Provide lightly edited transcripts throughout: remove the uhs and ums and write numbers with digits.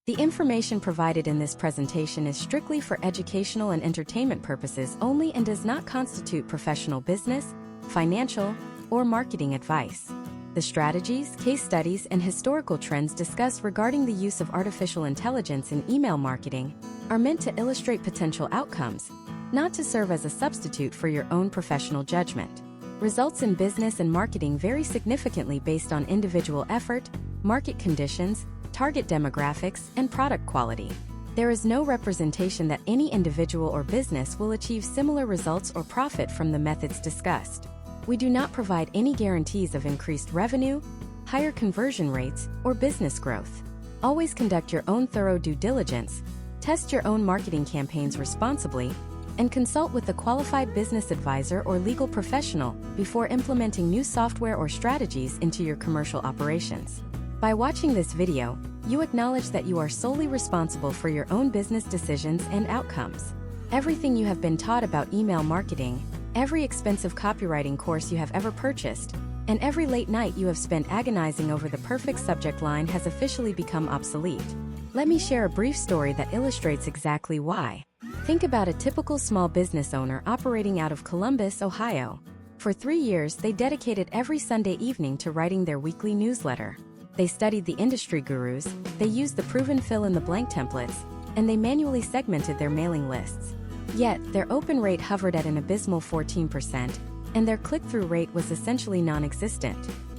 The information provided in this presentation is strictly for educational and entertainment purposes only and does not constitute professional business, financial, or marketing advice. The strategies, case studies, and historical trends discussed regarding the use of artificial intelligence in email marketing are meant to illustrate potential outcomes, not to serve as a substitute for your own professional judgment. Results in business and marketing vary significantly based on individual effort, market conditions, target demographics, and product quality. There is no representation that any individual or business will achieve similar results or profit from the methods discussed. We do not provide any guarantees of increased revenue, higher conversion rates, or business growth. Always conduct your own thorough due diligence, test your own marketing campaigns responsibly, and consult with a qualified business advisor or legal professional before implementing new software or strategies into your commercial operations. By watching this video, you acknowledge that you are solely responsible for your own business decisions and outcomes. Everything you have been taught about email marketing, every expensive copywriting course you have ever purchased, and every late night you have spent agonizing over the perfect subject line has officially become obsolete. Let me share a brief story that illustrates exactly why. Think about a typical small business owner operating out of Columbus, Ohio. For 3 years, they dedicated every Sunday evening to writing their weekly newsletter. They studied the industry gurus, they used the proven fill-in-the-blank templates, and they manually segmented their mailing lists. Yet, their open rate hovered at an abysmal 14%, and their click-through rate was essentially non-existent.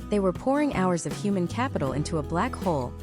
They were pouring hours of human capital into a black hole,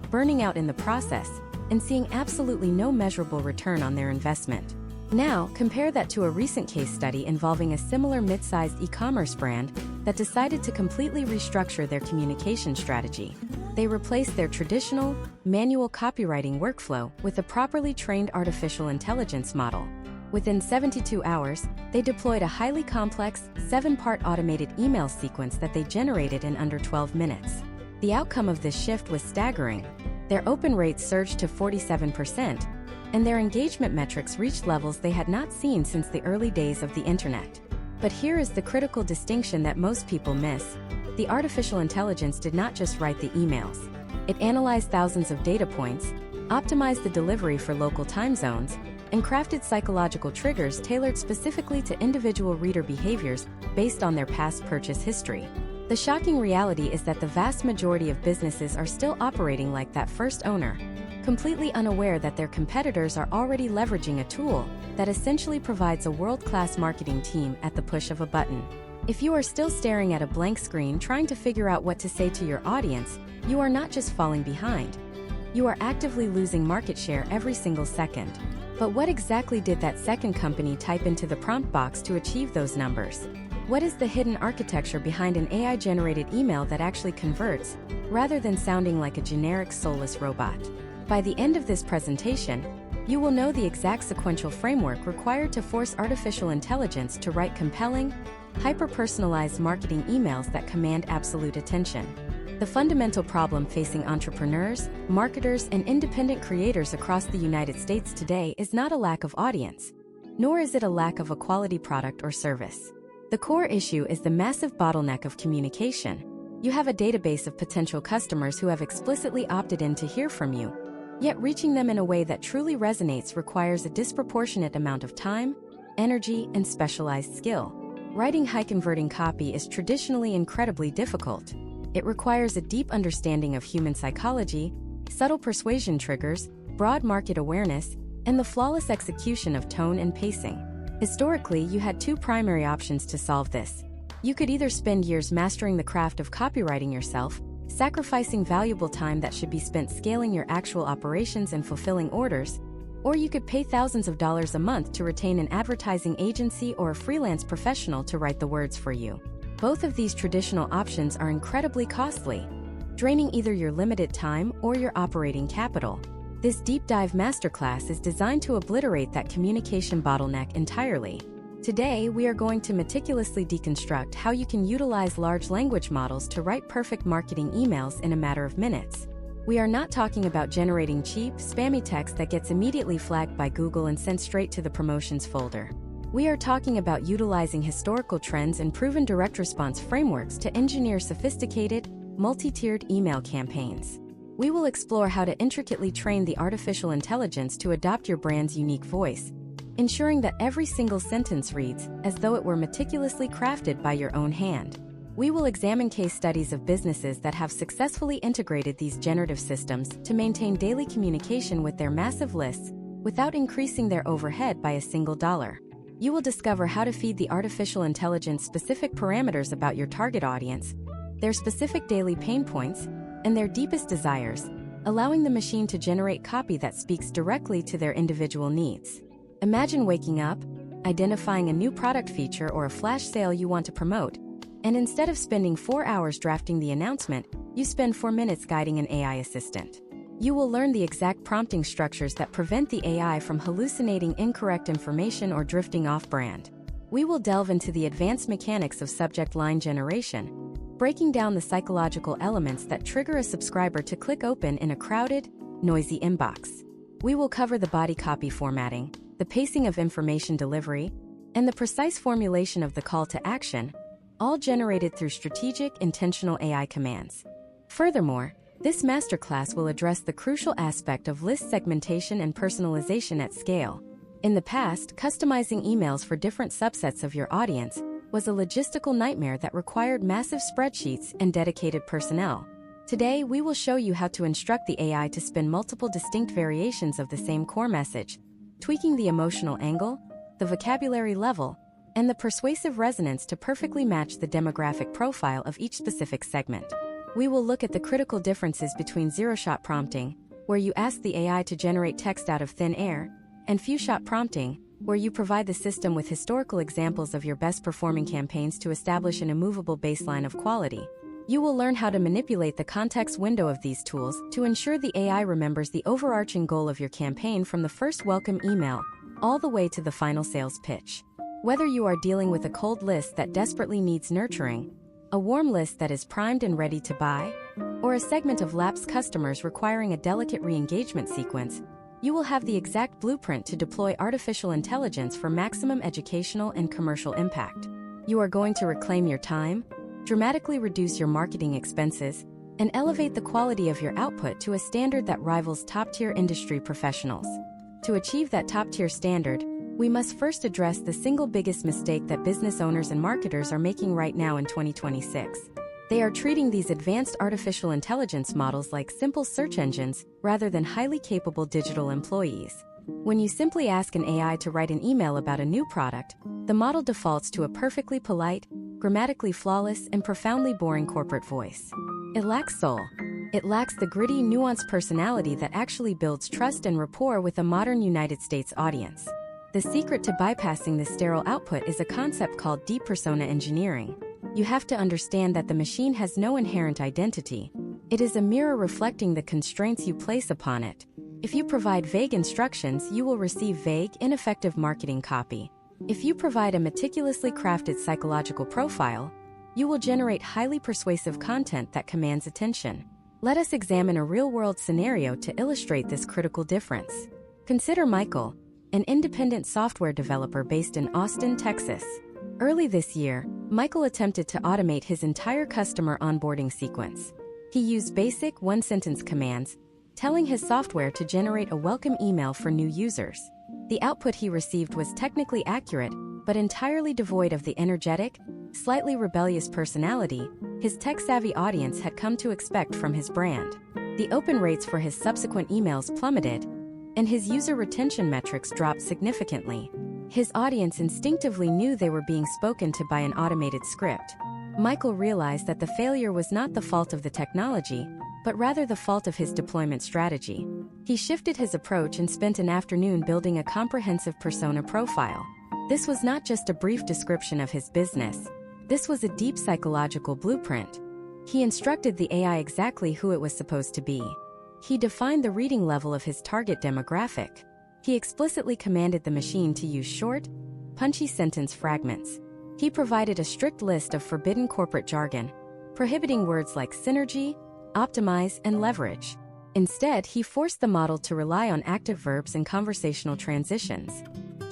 burning out in the process, and seeing absolutely no measurable return on their investment. Now, compare that to a recent case study involving a similar mid-sized e-commerce brand that decided to completely restructure their communication strategy. They replaced their traditional, manual copywriting workflow with a properly trained artificial intelligence model. Within 72 hours, they deployed a highly complex, 7-part automated email sequence that they generated in under 12 minutes. The outcome of this shift was staggering. Their open rates surged to 47%, and their engagement metrics reached levels they had not seen since the early days of the internet. But here is the critical distinction that most people miss. The artificial intelligence did not just write the emails. It analyzed thousands of data points, optimized the delivery for local time zones, and crafted psychological triggers tailored specifically to individual reader behaviors based on their past purchase history. The shocking reality is that the vast majority of businesses are still operating like that first owner, completely unaware that their competitors are already leveraging a tool that essentially provides a world-class marketing team at the push of a button. If you are still staring at a blank screen trying to figure out what to say to your audience, you are not just falling behind. You are actively losing market share every single second. But what exactly did that second company type into the prompt box to achieve those numbers? What is the hidden architecture behind an AI-generated email that actually converts, rather than sounding like a generic soulless robot? By the end of this presentation, you will know the exact sequential framework required to force artificial intelligence to write compelling, hyper-personalized marketing emails that command absolute attention. The fundamental problem facing entrepreneurs, marketers, and independent creators across the United States today is not a lack of audience, nor is it a lack of a quality product or service. The core issue is the massive bottleneck of communication. You have a database of potential customers who have explicitly opted in to hear from you, yet reaching them in a way that truly resonates requires a disproportionate amount of time, energy, and specialized skill. Writing high-converting copy is traditionally incredibly difficult. It requires a deep understanding of human psychology, subtle persuasion triggers, broad market awareness, and the flawless execution of tone and pacing. Historically, you had two primary options to solve this. You could either spend years mastering the craft of copywriting yourself, sacrificing valuable time that should be spent scaling your actual operations and fulfilling orders, or you could pay thousands of dollars a month to retain an advertising agency or a freelance professional to write the words for you. Both of these traditional options are incredibly costly, draining either your limited time or your operating capital. This deep dive masterclass is designed to obliterate that communication bottleneck entirely. Today, we are going to meticulously deconstruct how you can utilize large language models to write perfect marketing emails in a matter of minutes. We are not talking about generating cheap, spammy text that gets immediately flagged by Google and sent straight to the promotions folder. We are talking about utilizing historical trends and proven direct response frameworks to engineer sophisticated, multi-tiered email campaigns. We will explore how to intricately train the artificial intelligence to adopt your brand's unique voice, ensuring that every single sentence reads as though it were meticulously crafted by your own hand. We will examine case studies of businesses that have successfully integrated these generative systems to maintain daily communication with their massive lists without increasing their overhead by a single dollar. You will discover how to feed the artificial intelligence specific parameters about your target audience, their specific daily pain points, and their deepest desires, allowing the machine to generate copy that speaks directly to their individual needs. Imagine waking up, identifying a new product feature or a flash sale you want to promote, and instead of spending 4 hours drafting the announcement, you spend 4 minutes guiding an AI assistant. You will learn the exact prompting structures that prevent the AI from hallucinating incorrect information or drifting off-brand. We will delve into the advanced mechanics of subject line generation, breaking down the psychological elements that trigger a subscriber to click open in a crowded, noisy inbox. We will cover the body copy formatting, the pacing of information delivery, and the precise formulation of the call to action, all generated through strategic, intentional AI commands. Furthermore, this masterclass will address the crucial aspect of list segmentation and personalization at scale. In the past, customizing emails for different subsets of your audience was a logistical nightmare that required massive spreadsheets and dedicated personnel. Today, we will show you how to instruct the AI to spin multiple distinct variations of the same core message, tweaking the emotional angle, the vocabulary level, and the persuasive resonance to perfectly match the demographic profile of each specific segment. We will look at the critical differences between zero-shot prompting, where you ask the AI to generate text out of thin air, and few-shot prompting, where you provide the system with historical examples of your best-performing campaigns to establish an immovable baseline of quality. You will learn how to manipulate the context window of these tools to ensure the AI remembers the overarching goal of your campaign from the first welcome email all the way to the final sales pitch. Whether you are dealing with a cold list that desperately needs nurturing, a warm list that is primed and ready to buy, or a segment of lapsed customers requiring a delicate re-engagement sequence, you will have the exact blueprint to deploy artificial intelligence for maximum educational and commercial impact. You are going to reclaim your time, dramatically reduce your marketing expenses, and elevate the quality of your output to a standard that rivals top-tier industry professionals. To achieve that top-tier standard, we must first address the single biggest mistake that business owners and marketers are making right now in 2026. They are treating these advanced artificial intelligence models like simple search engines rather than highly capable digital employees. When you simply ask an AI to write an email about a new product, the model defaults to a perfectly polite, grammatically flawless, and profoundly boring corporate voice. It lacks soul. It lacks the gritty, nuanced personality that actually builds trust and rapport with a modern United States audience. The secret to bypassing this sterile output is a concept called deep persona engineering. You have to understand that the machine has no inherent identity. It is a mirror reflecting the constraints you place upon it. If you provide vague instructions, you will receive vague, ineffective marketing copy. If you provide a meticulously crafted psychological profile, you will generate highly persuasive content that commands attention. Let us examine a real-world scenario to illustrate this critical difference. Consider Michael, an independent software developer based in Austin, Texas. Early this year, Michael attempted to automate his entire customer onboarding sequence. He used basic one-sentence commands, telling his software to generate a welcome email for new users. The output he received was technically accurate, but entirely devoid of the energetic, slightly rebellious personality his tech-savvy audience had come to expect from his brand. The open rates for his subsequent emails plummeted, and his user retention metrics dropped significantly. His audience instinctively knew they were being spoken to by an automated script. Michael realized that the failure was not the fault of the technology, but rather the fault of his deployment strategy. He shifted his approach and spent an afternoon building a comprehensive persona profile. This was not just a brief description of his business. This was a deep psychological blueprint. He instructed the AI exactly who it was supposed to be. He defined the reading level of his target demographic. He explicitly commanded the machine to use short, punchy sentence fragments. He provided a strict list of forbidden corporate jargon, prohibiting words like synergy, optimize, and leverage. Instead, he forced the model to rely on active verbs and conversational transitions.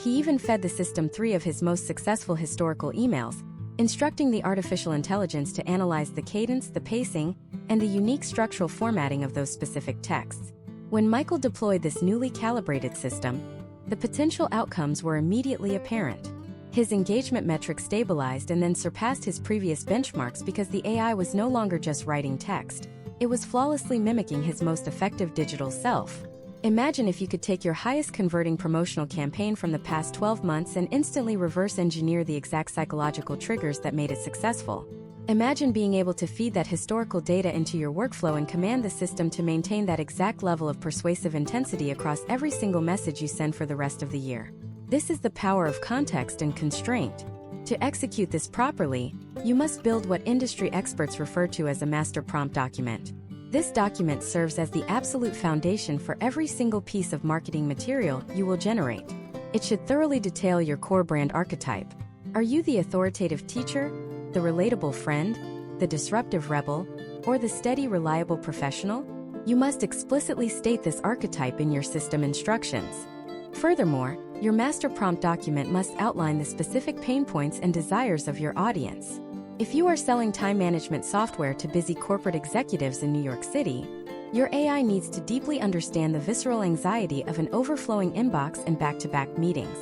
He even fed the system 3 of his most successful historical emails, instructing the artificial intelligence to analyze the cadence, the pacing, and the unique structural formatting of those specific texts. When Michael deployed this newly calibrated system, the potential outcomes were immediately apparent. His engagement metrics stabilized and then surpassed his previous benchmarks because the AI was no longer just writing text. It was flawlessly mimicking his most effective digital self. Imagine if you could take your highest converting promotional campaign from the past 12 months and instantly reverse engineer the exact psychological triggers that made it successful. Imagine being able to feed that historical data into your workflow and command the system to maintain that exact level of persuasive intensity across every single message you send for the rest of the year. This is the power of context and constraint. To execute this properly, you must build what industry experts refer to as a master prompt document. This document serves as the absolute foundation for every single piece of marketing material you will generate. It should thoroughly detail your core brand archetype. Are you the authoritative teacher, the relatable friend, the disruptive rebel, or the steady, reliable professional? You must explicitly state this archetype in your system instructions. Furthermore, your master prompt document must outline the specific pain points and desires of your audience. If you are selling time management software to busy corporate executives in New York City, your AI needs to deeply understand the visceral anxiety of an overflowing inbox and back-to-back meetings.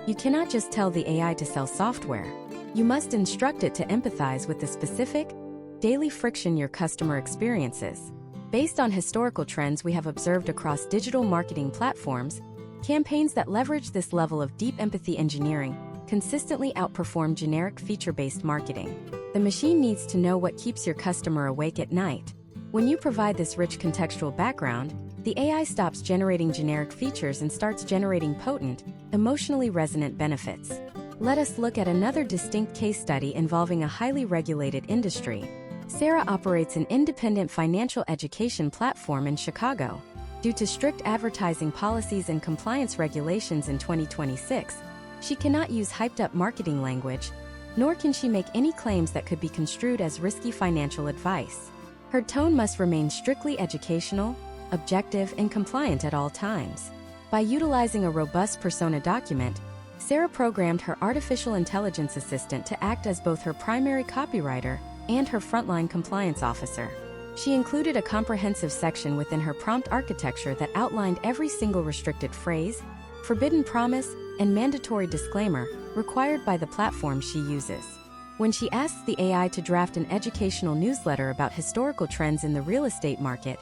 You cannot just tell the AI to sell software. You must instruct it to empathize with the specific, daily friction your customer experiences. Based on historical trends we have observed across digital marketing platforms, campaigns that leverage this level of deep empathy engineering consistently outperform generic feature-based marketing. The machine needs to know what keeps your customer awake at night. When you provide this rich contextual background, the AI stops generating generic features and starts generating potent, emotionally resonant benefits. Let us look at another distinct case study involving a highly regulated industry. Sarah operates an independent financial education platform in Chicago. Due to strict advertising policies and compliance regulations in 2026, she cannot use hyped-up marketing language, nor can she make any claims that could be construed as risky financial advice. Her tone must remain strictly educational, objective, and compliant at all times. By utilizing a robust persona document, Sarah programmed her artificial intelligence assistant to act as both her primary copywriter and her frontline compliance officer. She included a comprehensive section within her prompt architecture that outlined every single restricted phrase, forbidden promise, and mandatory disclaimer required by the platform she uses. When she asks the AI to draft an educational newsletter about historical trends in the real estate market,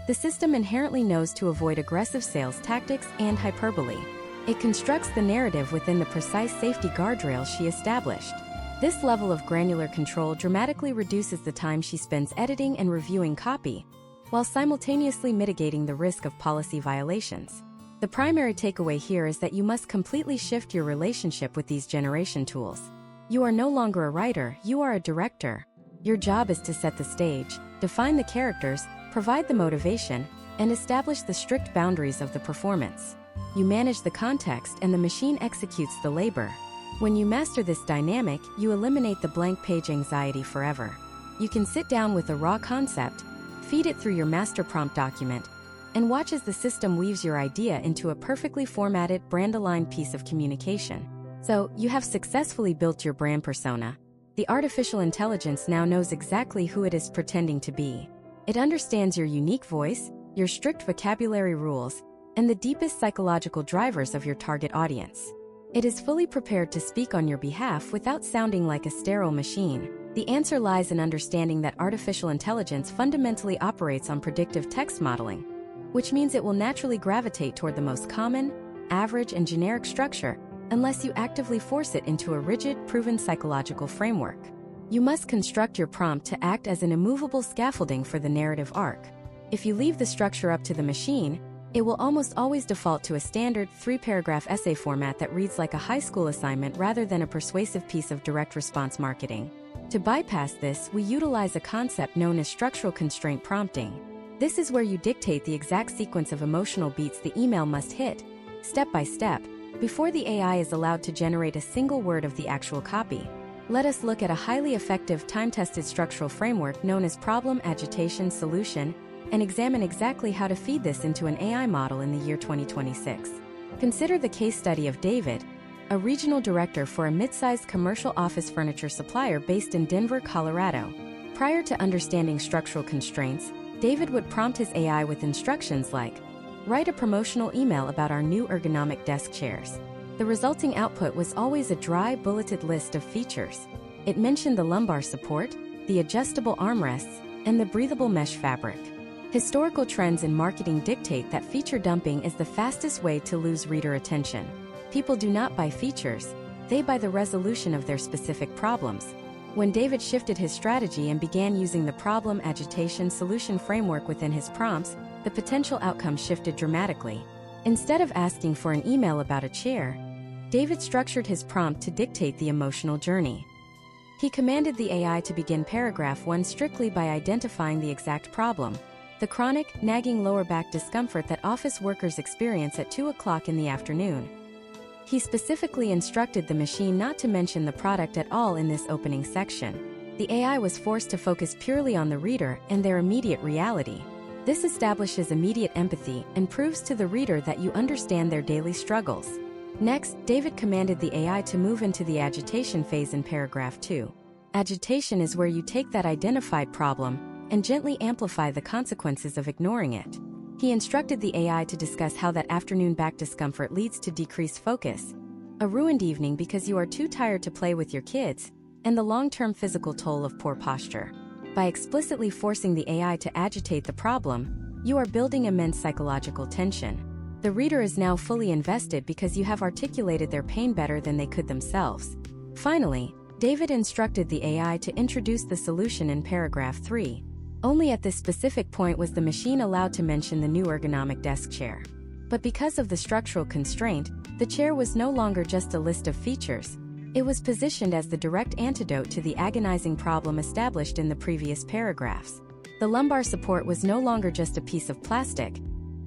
the system inherently knows to avoid aggressive sales tactics and hyperbole. It constructs the narrative within the precise safety guardrails she established. This level of granular control dramatically reduces the time she spends editing and reviewing copy, while simultaneously mitigating the risk of policy violations. The primary takeaway here is that you must completely shift your relationship with these generation tools. You are no longer a writer, you are a director. Your job is to set the stage, define the characters, provide the motivation, and establish the strict boundaries of the performance. You manage the context and the machine executes the labor. When you master this dynamic, you eliminate the blank page anxiety forever. You can sit down with a raw concept, feed it through your master prompt document, and watch as the system weaves your idea into a perfectly formatted, brand-aligned piece of communication. So, you have successfully built your brand persona. The artificial intelligence now knows exactly who it is pretending to be. It understands your unique voice, your strict vocabulary rules, and the deepest psychological drivers of your target audience. It is fully prepared to speak on your behalf without sounding like a sterile machine. The answer lies in understanding that artificial intelligence fundamentally operates on predictive text modeling, which means it will naturally gravitate toward the most common, average, and generic structure unless you actively force it into a rigid, proven psychological framework. You must construct your prompt to act as an immovable scaffolding for the narrative arc. If you leave the structure up to the machine, it will almost always default to a standard 3-paragraph essay format that reads like a high school assignment rather than a persuasive piece of direct response marketing. To bypass this, we utilize a concept known as structural constraint prompting. This is where you dictate the exact sequence of emotional beats the email must hit, step by step, before the AI is allowed to generate a single word of the actual copy. Let us look at a highly effective time-tested structural framework known as problem, agitation, solution, and examine exactly how to feed this into an AI model in the year 2026. Consider the case study of David, a regional director for a mid-sized commercial office furniture supplier based in Denver, Colorado. Prior to understanding structural constraints, David would prompt his AI with instructions like, "Write a promotional email about our new ergonomic desk chairs." The resulting output was always a dry, bulleted list of features. It mentioned the lumbar support, the adjustable armrests, and the breathable mesh fabric. Historical trends in marketing dictate that feature dumping is the fastest way to lose reader attention. People do not buy features, they buy the resolution of their specific problems. When David shifted his strategy and began using the problem agitation solution framework within his prompts, the potential outcome shifted dramatically. Instead of asking for an email about a chair, David structured his prompt to dictate the emotional journey. He commanded the AI to begin paragraph 1 strictly by identifying the exact problem: the chronic, nagging lower back discomfort that office workers experience at 2 o'clock in the afternoon. He specifically instructed the machine not to mention the product at all in this opening section. The AI was forced to focus purely on the reader and their immediate reality. This establishes immediate empathy and proves to the reader that you understand their daily struggles. Next, David commanded the AI to move into the agitation phase in paragraph 2. Agitation is where you take that identified problem and gently amplify the consequences of ignoring it. He instructed the AI to discuss how that afternoon back discomfort leads to decreased focus, a ruined evening because you are too tired to play with your kids, and the long-term physical toll of poor posture. By explicitly forcing the AI to agitate the problem, you are building immense psychological tension. The reader is now fully invested because you have articulated their pain better than they could themselves. Finally, David instructed the AI to introduce the solution in paragraph 3. Only at this specific point was the machine allowed to mention the new ergonomic desk chair. But because of the structural constraint, the chair was no longer just a list of features. It was positioned as the direct antidote to the agonizing problem established in the previous paragraphs. The lumbar support was no longer just a piece of plastic.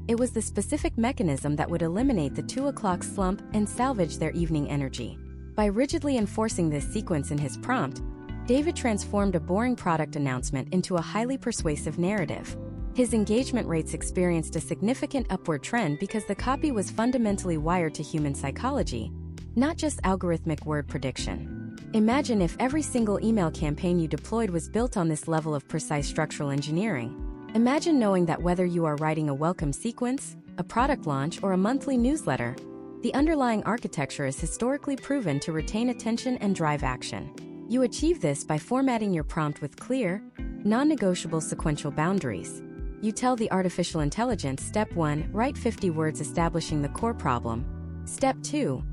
It was the specific mechanism that would eliminate the 2 o'clock slump and salvage their evening energy. By rigidly enforcing this sequence in his prompt, David transformed a boring product announcement into a highly persuasive narrative. His engagement rates experienced a significant upward trend because the copy was fundamentally wired to human psychology, not just algorithmic word prediction. Imagine if every single email campaign you deployed was built on this level of precise structural engineering. Imagine knowing that whether you are writing a welcome sequence, a product launch, or a monthly newsletter, the underlying architecture is historically proven to retain attention and drive action. You achieve this by formatting your prompt with clear, non-negotiable sequential boundaries. You tell the artificial intelligence, Step 1, write 50 words establishing the core problem. Step 2,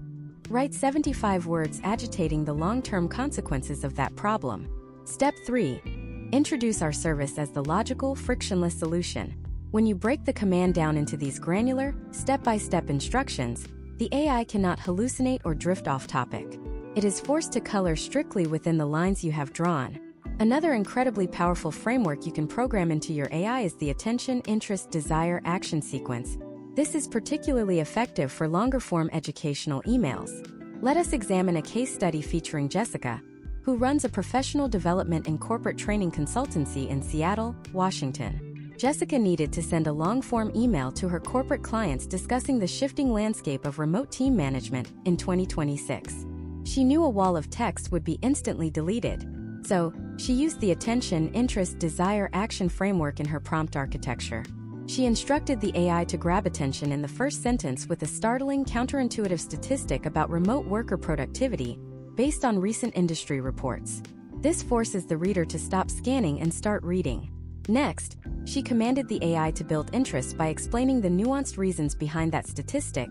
write 75 words agitating the long-term consequences of that problem. Step 3, introduce our service as the logical, frictionless solution. When you break the command down into these granular, step-by-step instructions, the AI cannot hallucinate or drift off topic. It is forced to color strictly within the lines you have drawn. Another incredibly powerful framework you can program into your AI is the attention, interest, desire, action sequence. This is particularly effective for longer-form educational emails. Let us examine a case study featuring Jessica, who runs a professional development and corporate training consultancy in Seattle, Washington. Jessica needed to send a long-form email to her corporate clients discussing the shifting landscape of remote team management in 2026. She knew a wall of text would be instantly deleted, so she used the attention, interest, desire, action framework in her prompt architecture. She instructed the AI to grab attention in the first sentence with a startling, counterintuitive statistic about remote worker productivity based on recent industry reports. This forces the reader to stop scanning and start reading. Next, she commanded the AI to build interest by explaining the nuanced reasons behind that statistic,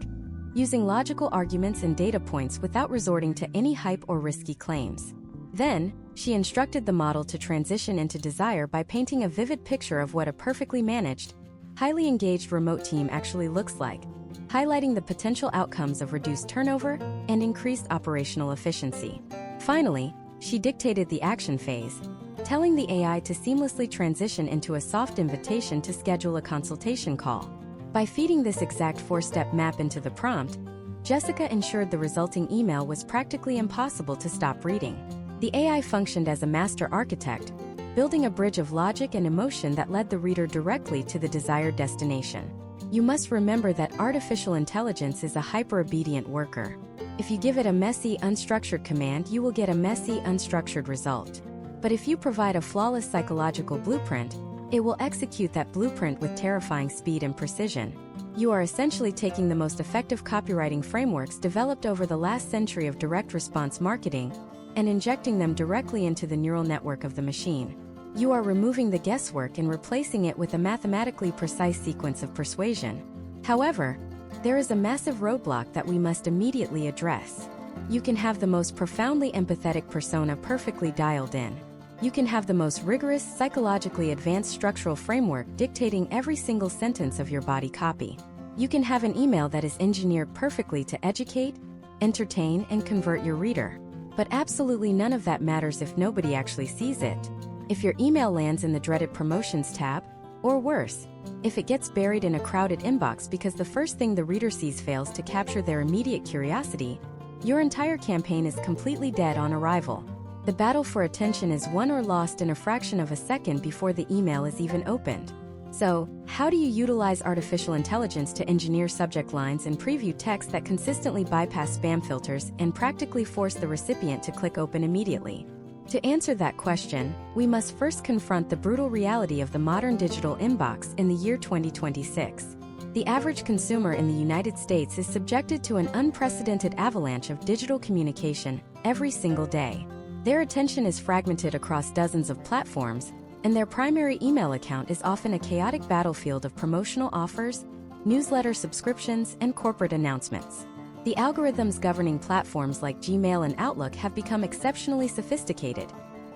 using logical arguments and data points without resorting to any hype or risky claims. Then, she instructed the model to transition into desire by painting a vivid picture of what a perfectly managed, highly engaged remote team actually looks like, highlighting the potential outcomes of reduced turnover and increased operational efficiency. Finally, she dictated the action phase, telling the AI to seamlessly transition into a soft invitation to schedule a consultation call. By feeding this exact 4-step map into the prompt, Jessica ensured the resulting email was practically impossible to stop reading. The AI functioned as a master architect, building a bridge of logic and emotion that led the reader directly to the desired destination. You must remember that artificial intelligence is a hyper-obedient worker. If you give it a messy, unstructured command, you will get a messy, unstructured result. But if you provide a flawless psychological blueprint, it will execute that blueprint with terrifying speed and precision. You are essentially taking the most effective copywriting frameworks developed over the last century of direct response marketing and injecting them directly into the neural network of the machine. You are removing the guesswork and replacing it with a mathematically precise sequence of persuasion. However, there is a massive roadblock that we must immediately address. You can have the most profoundly empathetic persona perfectly dialed in. You can have the most rigorous, psychologically advanced structural framework dictating every single sentence of your body copy. You can have an email that is engineered perfectly to educate, entertain, and convert your reader. But absolutely none of that matters if nobody actually sees it. If your email lands in the dreaded promotions tab, or worse, if it gets buried in a crowded inbox because the first thing the reader sees fails to capture their immediate curiosity, your entire campaign is completely dead on arrival. The battle for attention is won or lost in a fraction of a second before the email is even opened. So, how do you utilize artificial intelligence to engineer subject lines and preview text that consistently bypass spam filters and practically force the recipient to click open immediately? To answer that question, we must first confront the brutal reality of the modern digital inbox in the year 2026. The average consumer in the United States is subjected to an unprecedented avalanche of digital communication every single day. Their attention is fragmented across dozens of platforms, and their primary email account is often a chaotic battlefield of promotional offers, newsletter subscriptions, and corporate announcements. The algorithms governing platforms like Gmail and Outlook have become exceptionally sophisticated,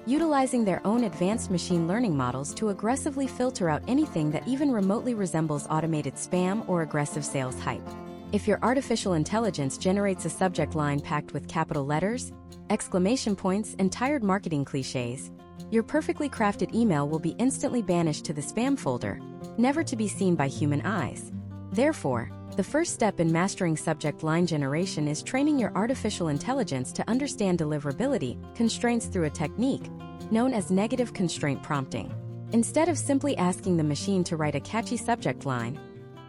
utilizing their own advanced machine learning models to aggressively filter out anything that even remotely resembles automated spam or aggressive sales hype. If your artificial intelligence generates a subject line packed with capital letters, exclamation points, and tired marketing cliches, your perfectly crafted email will be instantly banished to the spam folder, never to be seen by human eyes. Therefore, the first step in mastering subject line generation is training your artificial intelligence to understand deliverability constraints through a technique known as negative constraint prompting. Instead of simply asking the machine to write a catchy subject line,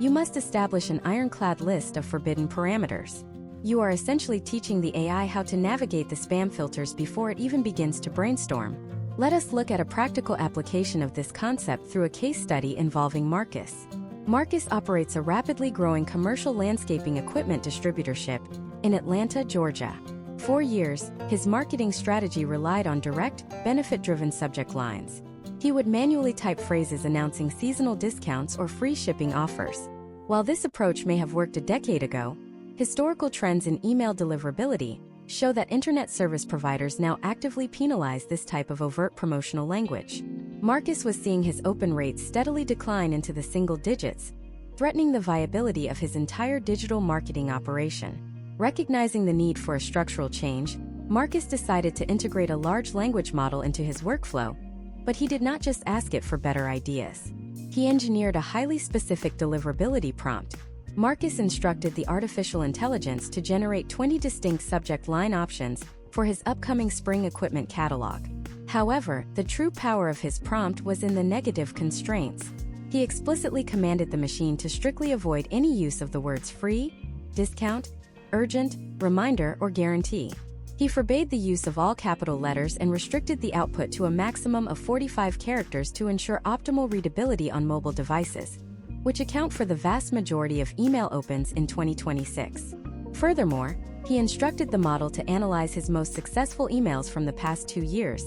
you must establish an ironclad list of forbidden parameters. You are essentially teaching the AI how to navigate the spam filters before it even begins to brainstorm. Let us look at a practical application of this concept through a case study involving Marcus. Marcus operates a rapidly growing commercial landscaping equipment distributorship in Atlanta, Georgia. For years, his marketing strategy relied on direct, benefit-driven subject lines. He would manually type phrases announcing seasonal discounts or free shipping offers. While this approach may have worked a decade ago, historical trends in email deliverability show that internet service providers now actively penalize this type of overt promotional language. Marcus was seeing his open rates steadily decline into the single digits, threatening the viability of his entire digital marketing operation. Recognizing the need for a structural change, Marcus decided to integrate a large language model into his workflow, but he did not just ask it for better ideas. He engineered a highly specific deliverability prompt. Marcus instructed the artificial intelligence to generate 20 distinct subject line options for his upcoming spring equipment catalog. However, the true power of his prompt was in the negative constraints. He explicitly commanded the machine to strictly avoid any use of the words free, discount, urgent, reminder, or guarantee. He forbade the use of all capital letters and restricted the output to a maximum of 45 characters to ensure optimal readability on mobile devices, which account for the vast majority of email opens in 2026. Furthermore, he instructed the model to analyze his most successful emails from the past 2 years,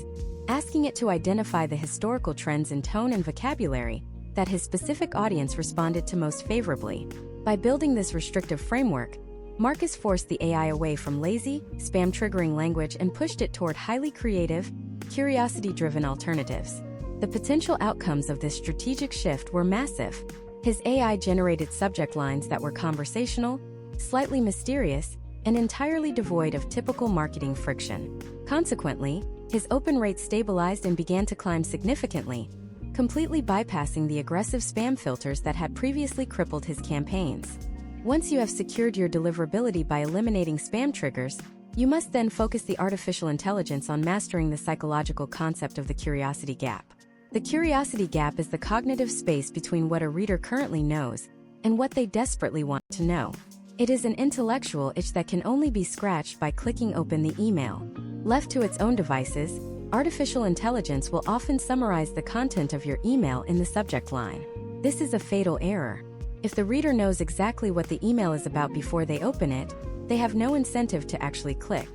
asking it to identify the historical trends in tone and vocabulary that his specific audience responded to most favorably. By building this restrictive framework, Marcus forced the AI away from lazy, spam-triggering language and pushed it toward highly creative, curiosity-driven alternatives. The potential outcomes of this strategic shift were massive. His AI generated subject lines that were conversational, slightly mysterious, and entirely devoid of typical marketing friction. Consequently, his open rate stabilized and began to climb significantly, completely bypassing the aggressive spam filters that had previously crippled his campaigns. Once you have secured your deliverability by eliminating spam triggers, you must then focus the artificial intelligence on mastering the psychological concept of the curiosity gap. The curiosity gap is the cognitive space between what a reader currently knows and what they desperately want to know. It is an intellectual itch that can only be scratched by clicking open the email. Left to its own devices, artificial intelligence will often summarize the content of your email in the subject line. This is a fatal error. If the reader knows exactly what the email is about before they open it, they have no incentive to actually click.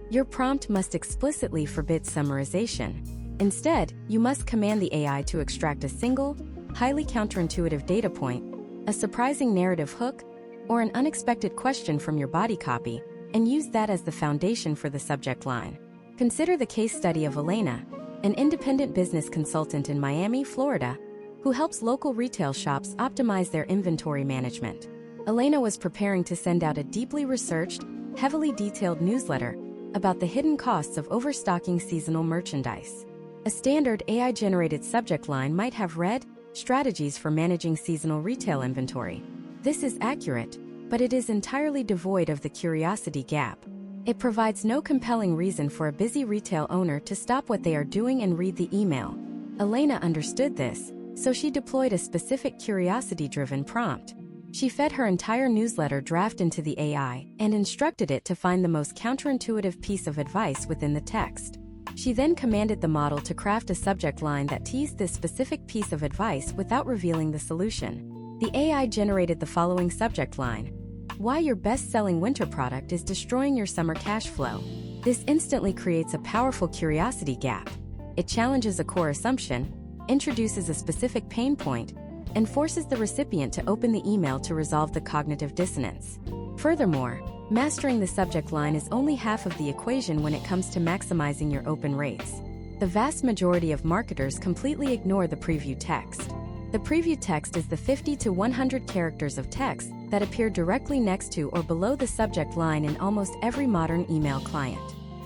Your prompt must explicitly forbid summarization. Instead, you must command the AI to extract a single, highly counterintuitive data point, a surprising narrative hook, or an unexpected question from your body copy, and use that as the foundation for the subject line. Consider the case study of Elena, an independent business consultant in Miami, Florida, who helps local retail shops optimize their inventory management. Elena was preparing to send out a deeply researched, heavily detailed newsletter about the hidden costs of overstocking seasonal merchandise. A standard AI-generated subject line might have read, "Strategies for managing seasonal retail inventory." This is accurate, but it is entirely devoid of the curiosity gap. It provides no compelling reason for a busy retail owner to stop what they are doing and read the email. Elena understood this, so she deployed a specific curiosity-driven prompt. She fed her entire newsletter draft into the AI and instructed it to find the most counterintuitive piece of advice within the text. She then commanded the model to craft a subject line that teased this specific piece of advice without revealing the solution. The AI generated the following subject line: "Why your best-selling winter product is destroying your summer cash flow." This instantly creates a powerful curiosity gap. It challenges a core assumption, introduces a specific pain point, and forces the recipient to open the email to resolve the cognitive dissonance. Furthermore, mastering the subject line is only half of the equation when it comes to maximizing your open rates. The vast majority of marketers completely ignore the preview text. The preview text is the 50 to 100 characters of text that appear directly next to or below the subject line in almost every modern email client.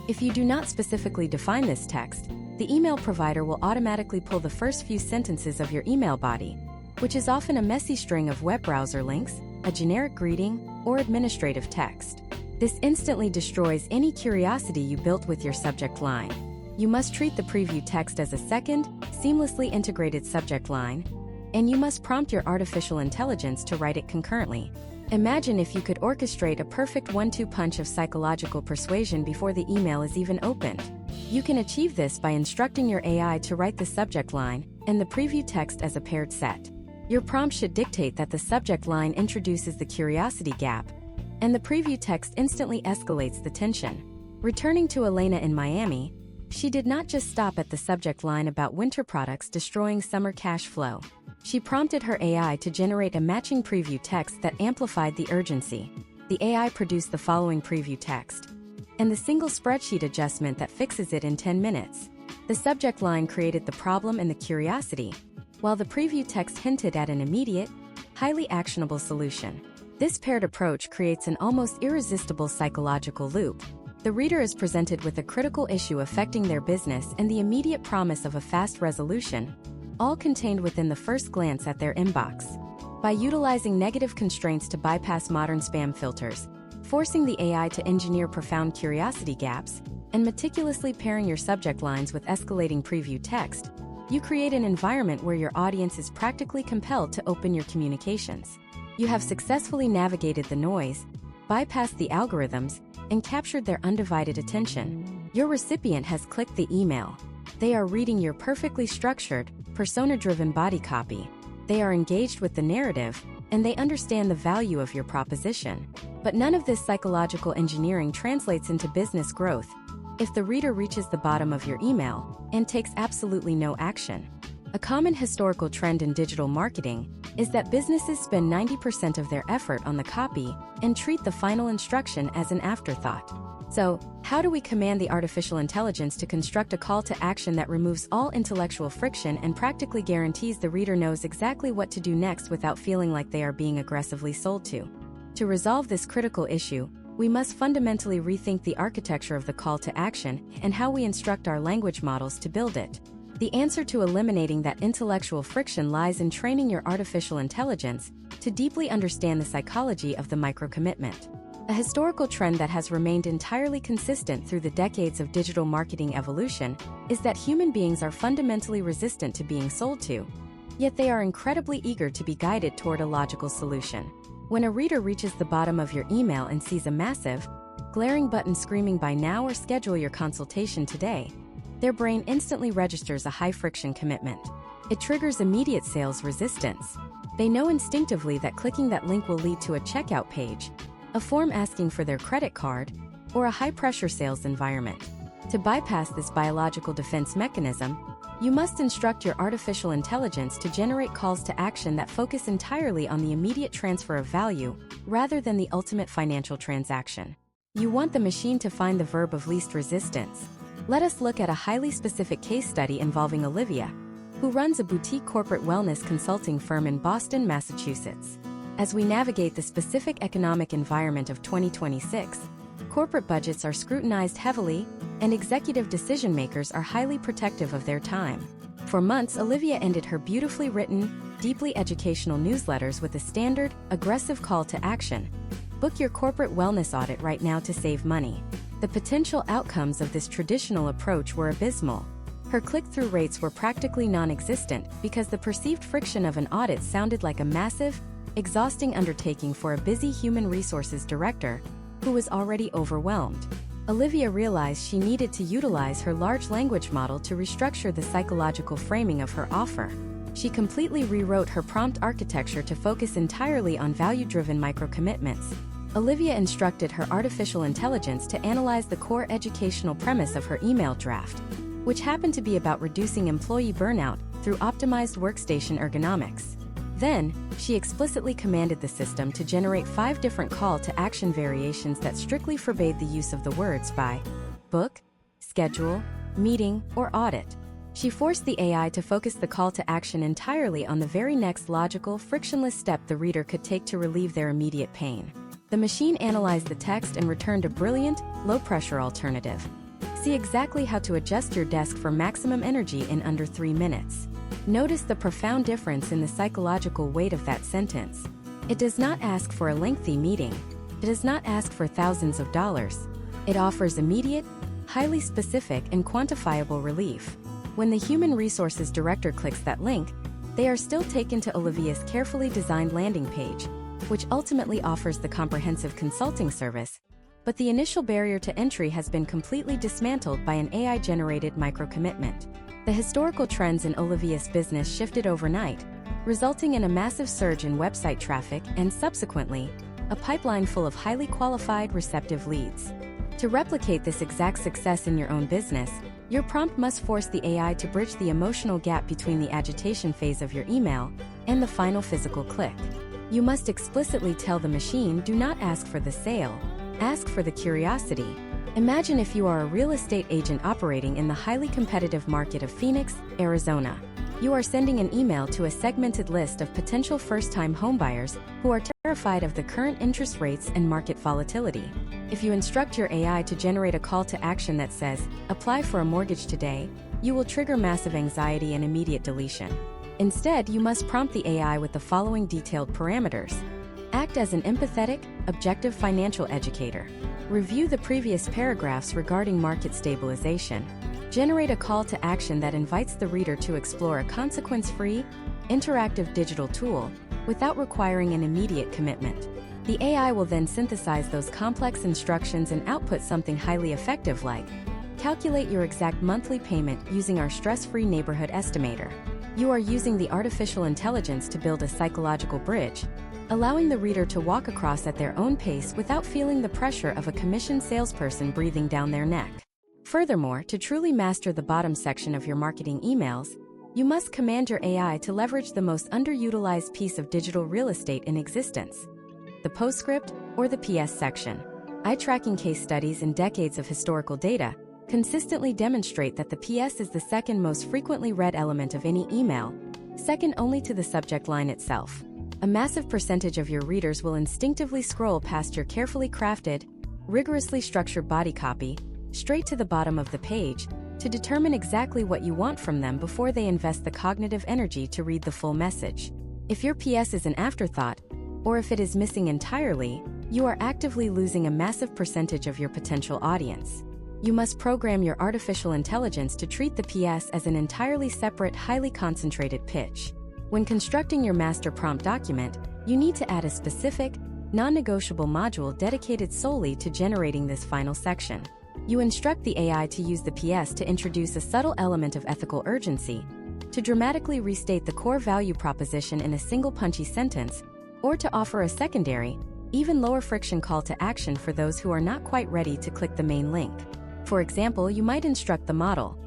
If you do not specifically define this text, the email provider will automatically pull the first few sentences of your email body, which is often a messy string of web browser links, a generic greeting, or administrative text. This instantly destroys any curiosity you built with your subject line. You must treat the preview text as a second, seamlessly integrated subject line, and you must prompt your artificial intelligence to write it concurrently. Imagine if you could orchestrate a perfect one-two punch of psychological persuasion before the email is even opened. You can achieve this by instructing your AI to write the subject line and the preview text as a paired set. Your prompt should dictate that the subject line introduces the curiosity gap, and the preview text instantly escalates the tension. Returning to Elena in Miami, she did not just stop at the subject line about winter products destroying summer cash flow. She prompted her AI to generate a matching preview text that amplified the urgency. The AI produced the following preview text, and the single spreadsheet adjustment that fixes it in 10 minutes. The subject line created the problem and the curiosity, while the preview text hinted at an immediate, highly actionable solution. This paired approach creates an almost irresistible psychological loop. The reader is presented with a critical issue affecting their business and the immediate promise of a fast resolution, all contained within the first glance at their inbox. By utilizing negative constraints to bypass modern spam filters, forcing the AI to engineer profound curiosity gaps, and meticulously pairing your subject lines with escalating preview text, you create an environment where your audience is practically compelled to open your communications. You have successfully navigated the noise, bypassed the algorithms, and captured their undivided attention. Your recipient has clicked the email. They are reading your perfectly structured, persona-driven body copy. They are engaged with the narrative, and they understand the value of your proposition. But none of this psychological engineering translates into business growth if the reader reaches the bottom of your email and takes absolutely no action. A common historical trend in digital marketing is that businesses spend 90% of their effort on the copy and treat the final instruction as an afterthought. So, how do we command the artificial intelligence to construct a call to action that removes all intellectual friction and practically guarantees the reader knows exactly what to do next without feeling like they are being aggressively sold to? To resolve this critical issue, we must fundamentally rethink the architecture of the call to action and how we instruct our language models to build it. The answer to eliminating that intellectual friction lies in training your artificial intelligence to deeply understand the psychology of the micro-commitment. A historical trend that has remained entirely consistent through the decades of digital marketing evolution is that human beings are fundamentally resistant to being sold to, yet they are incredibly eager to be guided toward a logical solution. When a reader reaches the bottom of your email and sees a massive, glaring button screaming "Buy now" or "Schedule your consultation today," their brain instantly registers a high-friction commitment. It triggers immediate sales resistance. They know instinctively that clicking that link will lead to a checkout page, a form asking for their credit card, or a high-pressure sales environment. To bypass this biological defense mechanism, you must instruct your artificial intelligence to generate calls to action that focus entirely on the immediate transfer of value, rather than the ultimate financial transaction. You want the machine to find the verb of least resistance. Let us look at a highly specific case study involving Olivia, who runs a boutique corporate wellness consulting firm in Boston, Massachusetts. As we navigate the specific economic environment of 2026, corporate budgets are scrutinized heavily, and executive decision-makers are highly protective of their time. For months, Olivia ended her beautifully written, deeply educational newsletters with a standard, aggressive call to action: book your corporate wellness audit right now to save money. The potential outcomes of this traditional approach were abysmal. Her click-through rates were practically non-existent because the perceived friction of an audit sounded like a massive, exhausting undertaking for a busy human resources director who was already overwhelmed. Olivia realized she needed to utilize her large language model to restructure the psychological framing of her offer. She completely rewrote her prompt architecture to focus entirely on value-driven micro-commitments. Olivia instructed her artificial intelligence to analyze the core educational premise of her email draft, which happened to be about reducing employee burnout through optimized workstation ergonomics. Then, she explicitly commanded the system to generate 5 different call-to-action variations that strictly forbade the use of the words "buy," "book," "schedule," "meeting," or "audit." She forced the AI to focus the call to action entirely on the very next logical, frictionless step the reader could take to relieve their immediate pain. The machine analyzed the text and returned a brilliant, low-pressure alternative. See exactly how to adjust your desk for maximum energy in under 3 minutes. Notice the profound difference in the psychological weight of that sentence. It does not ask for a lengthy meeting. It does not ask for thousands of dollars. It offers immediate, highly specific, and quantifiable relief. When the human resources director clicks that link, they are still taken to Olivia's carefully designed landing page, which ultimately offers the comprehensive consulting service. But the initial barrier to entry has been completely dismantled by an AI-generated micro-commitment. The historical trends in Olivia's business shifted overnight, resulting in a massive surge in website traffic and, subsequently, a pipeline full of highly qualified, receptive leads. To replicate this exact success in your own business, your prompt must force the AI to bridge the emotional gap between the agitation phase of your email and the final physical click. You must explicitly tell the machine, "Do not ask for the sale. Ask for the curiosity." Imagine if you are a real estate agent operating in the highly competitive market of Phoenix, Arizona. You are sending an email to a segmented list of potential first-time homebuyers who are terrified of the current interest rates and market volatility. If you instruct your AI to generate a call to action that says, "Apply for a mortgage today," you will trigger massive anxiety and immediate deletion. Instead, you must prompt the AI with the following detailed parameters. Act as an empathetic, objective financial educator. Review the previous paragraphs regarding market stabilization. Generate a call to action that invites the reader to explore a consequence-free, interactive digital tool without requiring an immediate commitment. The AI will then synthesize those complex instructions and output something highly effective like, "Calculate your exact monthly payment using our stress-free neighborhood estimator." You are using the artificial intelligence to build a psychological bridge, allowing the reader to walk across at their own pace without feeling the pressure of a commissioned salesperson breathing down their neck. Furthermore, to truly master the bottom section of your marketing emails, you must command your AI to leverage the most underutilized piece of digital real estate in existence: the postscript, or the PS section. Eye-tracking case studies and decades of historical data consistently demonstrate that the PS is the second most frequently read element of any email, second only to the subject line itself. A massive percentage of your readers will instinctively scroll past your carefully crafted, rigorously structured body copy, straight to the bottom of the page, to determine exactly what you want from them before they invest the cognitive energy to read the full message. If your PS is an afterthought, or if it is missing entirely, you are actively losing a massive percentage of your potential audience. You must program your artificial intelligence to treat the PS as an entirely separate, highly concentrated pitch. When constructing your master prompt document, You need to add a specific, non-negotiable module dedicated solely to generating this final section. You instruct the AI to use the PS to introduce a subtle element of ethical urgency, to dramatically restate the core value proposition in a single punchy sentence, or to offer a secondary, even lower friction call to action for those who are not quite ready to click the main link. For example, you might instruct the model,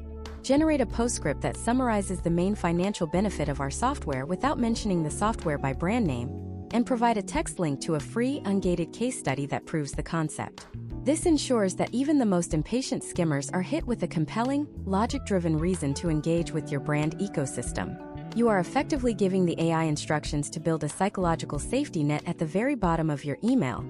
generate a postscript that summarizes the main financial benefit of our software without mentioning the software by brand name, and provide a text link to a free, ungated case study that proves the concept. This ensures that even the most impatient skimmers are hit with a compelling, logic-driven reason to engage with your brand ecosystem. You are effectively giving the AI instructions to build a psychological safety net at the very bottom of your email,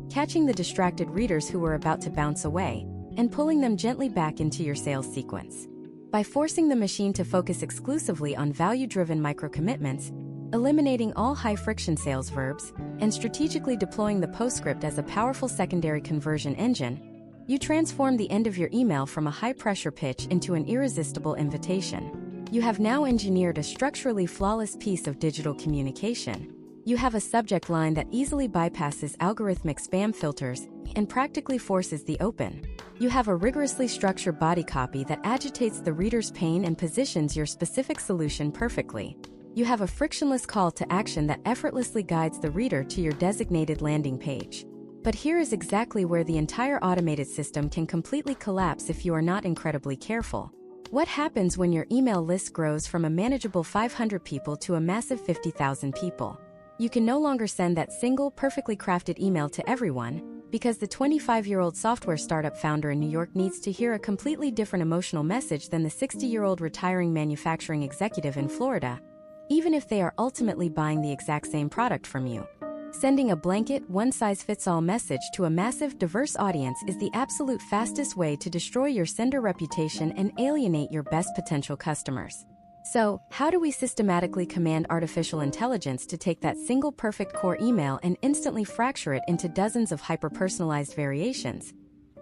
catching the distracted readers who were about to bounce away, and pulling them gently back into your sales sequence. By forcing the machine to focus exclusively on value-driven micro-commitments, eliminating all high-friction sales verbs, and strategically deploying the postscript as a powerful secondary conversion engine, you transform the end of your email from a high-pressure pitch into an irresistible invitation. You have now engineered a structurally flawless piece of digital communication. You have a subject line that easily bypasses algorithmic spam filters and practically forces the open. You have a rigorously structured body copy that agitates the reader's pain and positions your specific solution perfectly. You have a frictionless call to action that effortlessly guides the reader to your designated landing page. But here is exactly where the entire automated system can completely collapse if you are not incredibly careful. What happens when your email list grows from a manageable 500 people to a massive 50,000 people? You can no longer send that single, perfectly crafted email to everyone, because the 25-year-old software startup founder in New York needs to hear a completely different emotional message than the 60-year-old retiring manufacturing executive in Florida, even if they are ultimately buying the exact same product from you. Sending a blanket, one-size-fits-all message to a massive, diverse audience is the absolute fastest way to destroy your sender reputation and alienate your best potential customers. So, how do we systematically command artificial intelligence to take that single perfect core email and instantly fracture it into dozens of hyper-personalized variations,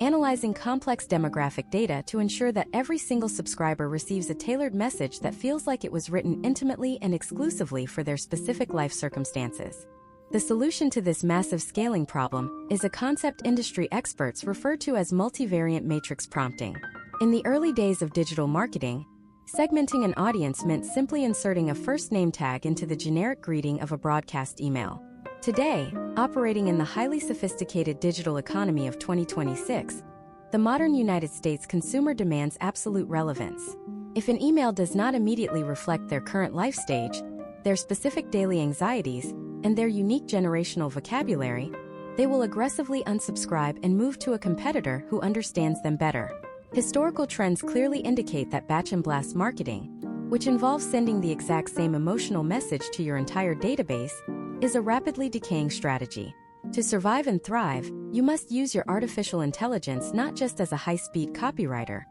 analyzing complex demographic data to ensure that every single subscriber receives a tailored message that feels like it was written intimately and exclusively for their specific life circumstances? The solution to this massive scaling problem is a concept industry experts refer to as multivariate matrix prompting. In the early days of digital marketing, segmenting an audience meant simply inserting a first name tag into the generic greeting of a broadcast email. Today, operating in the highly sophisticated digital economy of 2026, the modern United States consumer demands absolute relevance. If an email does not immediately reflect their current life stage, their specific daily anxieties, and their unique generational vocabulary, they will aggressively unsubscribe and move to a competitor who understands them better. Historical trends clearly indicate that batch and blast marketing, which involves sending the exact same emotional message to your entire database, is a rapidly decaying strategy. To survive and thrive, you must use your artificial intelligence not just as a high-speed copywriter,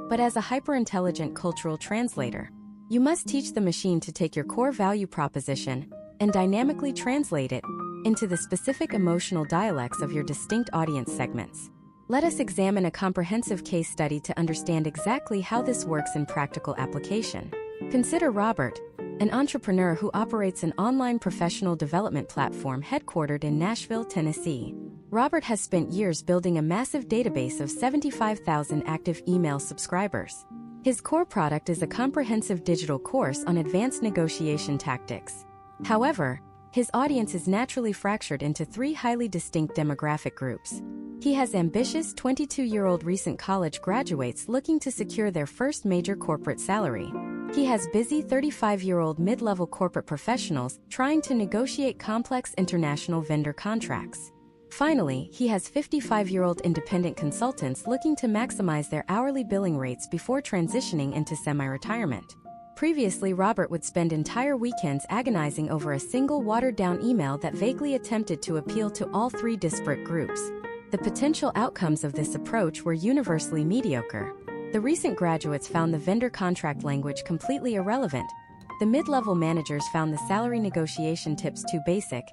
but as a hyper-intelligent cultural translator. You must teach the machine to take your core value proposition and dynamically translate it into the specific emotional dialects of your distinct audience segments. Let us examine a comprehensive case study to understand exactly how this works in practical application. Consider Robert, an entrepreneur who operates an online professional development platform headquartered in Nashville, Tennessee. Robert has spent years building a massive database of 75,000 active email subscribers. His core product is a comprehensive digital course on advanced negotiation tactics. However, his audience is naturally fractured into three highly distinct demographic groups. He has ambitious 22-year-old recent college graduates looking to secure their first major corporate salary. He has busy 35-year-old mid-level corporate professionals trying to negotiate complex international vendor contracts. Finally, he has 55-year-old independent consultants looking to maximize their hourly billing rates before transitioning into semi-retirement. Previously, Robert would spend entire weekends agonizing over a single watered-down email that vaguely attempted to appeal to all three disparate groups. The potential outcomes of this approach were universally mediocre. The recent graduates found the vendor contract language completely irrelevant, the mid-level managers found the salary negotiation tips too basic,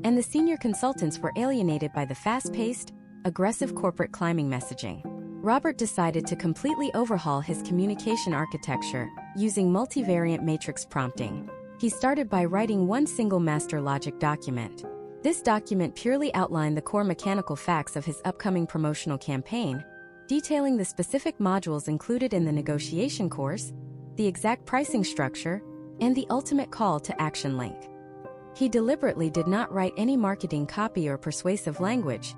and the senior consultants were alienated by the fast-paced, aggressive corporate climbing messaging. Robert decided to completely overhaul his communication architecture using multivariate matrix prompting. He started by writing one single master logic document. This document purely outlined the core mechanical facts of his upcoming promotional campaign, detailing the specific modules included in the negotiation course, the exact pricing structure, and the ultimate call to action link. He deliberately did not write any marketing copy or persuasive language.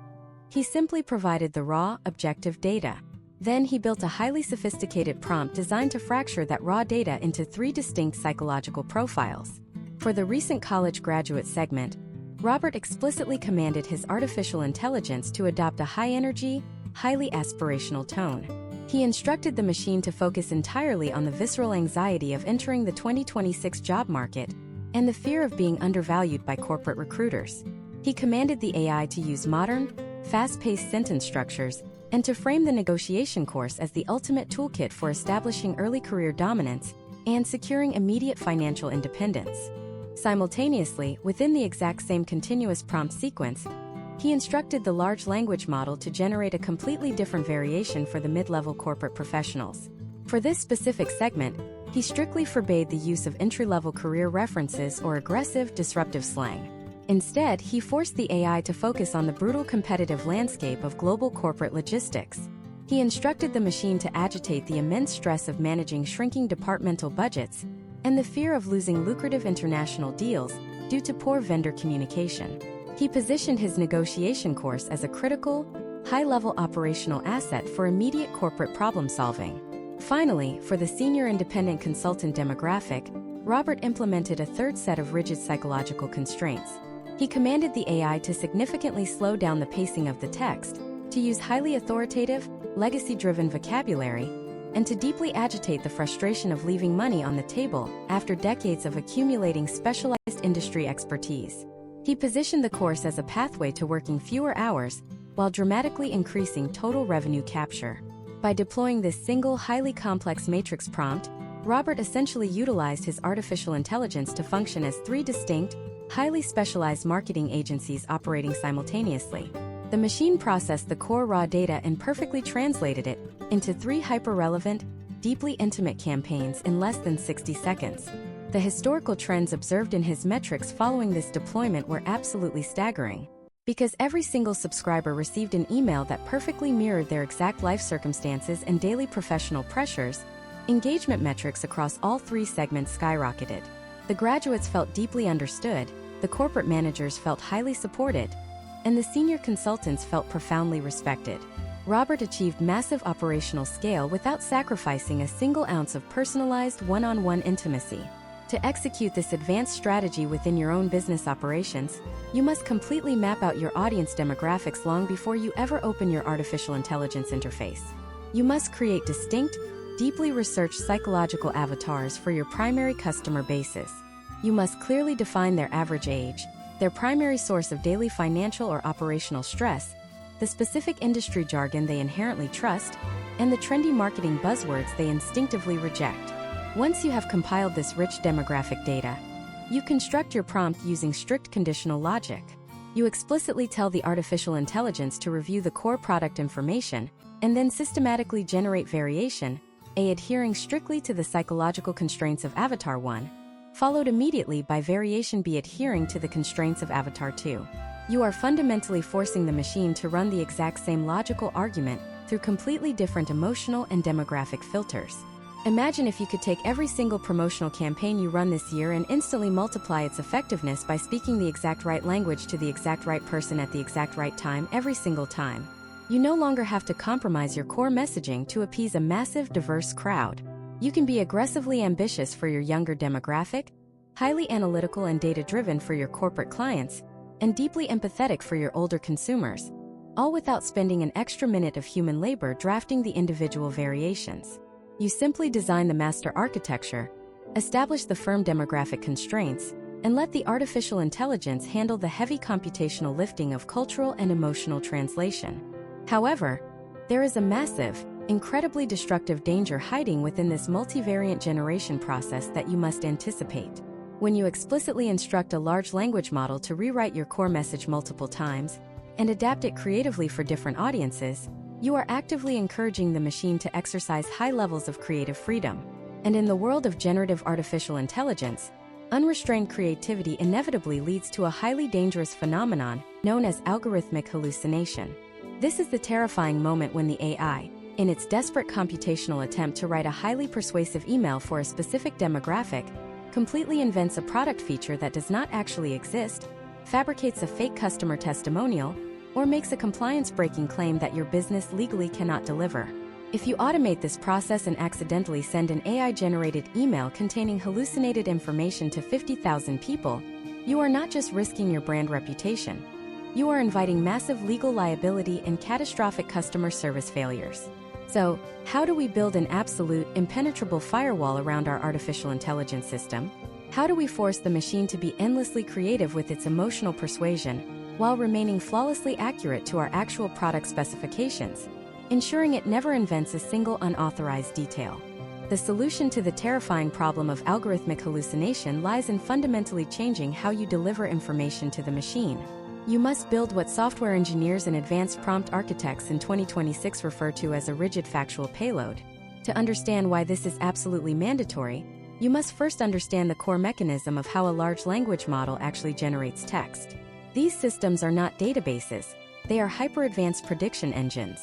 He simply provided the raw, objective data. Then he built a highly sophisticated prompt designed to fracture that raw data into 3 distinct psychological profiles. For the recent college graduate segment, Robert explicitly commanded his artificial intelligence to adopt a high-energy, highly aspirational tone. He instructed the machine to focus entirely on the visceral anxiety of entering the 2026 job market and the fear of being undervalued by corporate recruiters. He commanded the AI to use modern, fast-paced sentence structures and to frame the negotiation course as the ultimate toolkit for establishing early career dominance and securing immediate financial independence. Simultaneously, within the exact same continuous prompt sequence, he instructed the large language model to generate a completely different variation for the mid-level corporate professionals. For this specific segment, he strictly forbade the use of entry-level career references or aggressive, disruptive slang. Instead, he forced the AI to focus on the brutal competitive landscape of global corporate logistics. He instructed the machine to agitate the immense stress of managing shrinking departmental budgets and the fear of losing lucrative international deals due to poor vendor communication. He positioned his negotiation course as a critical, high-level operational asset for immediate corporate problem-solving. Finally, for the senior independent consultant demographic, Robert implemented a third set of rigid psychological constraints. He commanded the AI to significantly slow down the pacing of the text, to use highly authoritative, legacy-driven vocabulary, and to deeply agitate the frustration of leaving money on the table after decades of accumulating specialized industry expertise. He positioned the course as a pathway to working fewer hours while dramatically increasing total revenue capture. By deploying this single, highly complex matrix prompt, Robert essentially utilized his artificial intelligence to function as 3 distinct, highly specialized marketing agencies operating simultaneously. The machine processed the core raw data and perfectly translated it into 3 hyper-relevant, deeply intimate campaigns in less than 60 seconds. The historical trends observed in his metrics following this deployment were absolutely staggering. Because every single subscriber received an email that perfectly mirrored their exact life circumstances and daily professional pressures, engagement metrics across all 3 segments skyrocketed. The graduates felt deeply understood, the corporate managers felt highly supported, and the senior consultants felt profoundly respected. Robert achieved massive operational scale without sacrificing a single ounce of personalized one-on-one intimacy. To execute this advanced strategy within your own business operations, you must completely map out your audience demographics long before you ever open your artificial intelligence interface. You must create distinct, deeply researched psychological avatars for your primary customer bases. You must clearly define their average age, their primary source of daily financial or operational stress, the specific industry jargon they inherently trust, and the trendy marketing buzzwords they instinctively reject. Once you have compiled this rich demographic data, you construct your prompt using strict conditional logic. You explicitly tell the artificial intelligence to review the core product information and then systematically generate variation, A, adhering strictly to the psychological constraints of Avatar 1, followed immediately by variation B adhering to the constraints of Avatar 2. You are fundamentally forcing the machine to run the exact same logical argument through completely different emotional and demographic filters. Imagine if you could take every single promotional campaign you run this year and instantly multiply its effectiveness by speaking the exact right language to the exact right person at the exact right time every single time. You no longer have to compromise your core messaging to appease a massive, diverse crowd. You can be aggressively ambitious for your younger demographic, highly analytical and data-driven for your corporate clients, and deeply empathetic for your older consumers, all without spending an extra minute of human labor drafting the individual variations. You simply design the master architecture, establish the firm demographic constraints, and let the artificial intelligence handle the heavy computational lifting of cultural and emotional translation. However, there is a massive, incredibly destructive danger hiding within this multivariant generation process that you must anticipate. When you explicitly instruct a large language model to rewrite your core message multiple times and adapt it creatively for different audiences, you are actively encouraging the machine to exercise high levels of creative freedom. And in the world of generative artificial intelligence, Unrestrained creativity inevitably leads to a highly dangerous phenomenon known as algorithmic hallucination. This is the terrifying moment when the AI, in its desperate computational attempt to write a highly persuasive email for a specific demographic, completely invents a product feature that does not actually exist, fabricates a fake customer testimonial, or makes a compliance-breaking claim that your business legally cannot deliver. If you automate this process and accidentally send an AI-generated email containing hallucinated information to 50,000 people, you are not just risking your brand reputation. You are inviting massive legal liability and catastrophic customer service failures. So, how do we build an absolute, impenetrable firewall around our artificial intelligence system? How do we force the machine to be endlessly creative with its emotional persuasion, while remaining flawlessly accurate to our actual product specifications, ensuring it never invents a single unauthorized detail? The solution to the terrifying problem of algorithmic hallucination lies in fundamentally changing how you deliver information to the machine. You must build what software engineers and advanced prompt architects in 2026 refer to as a rigid factual payload. To understand why this is absolutely mandatory, you must first understand the core mechanism of how a large language model actually generates text. These systems are not databases, they are hyper-advanced prediction engines.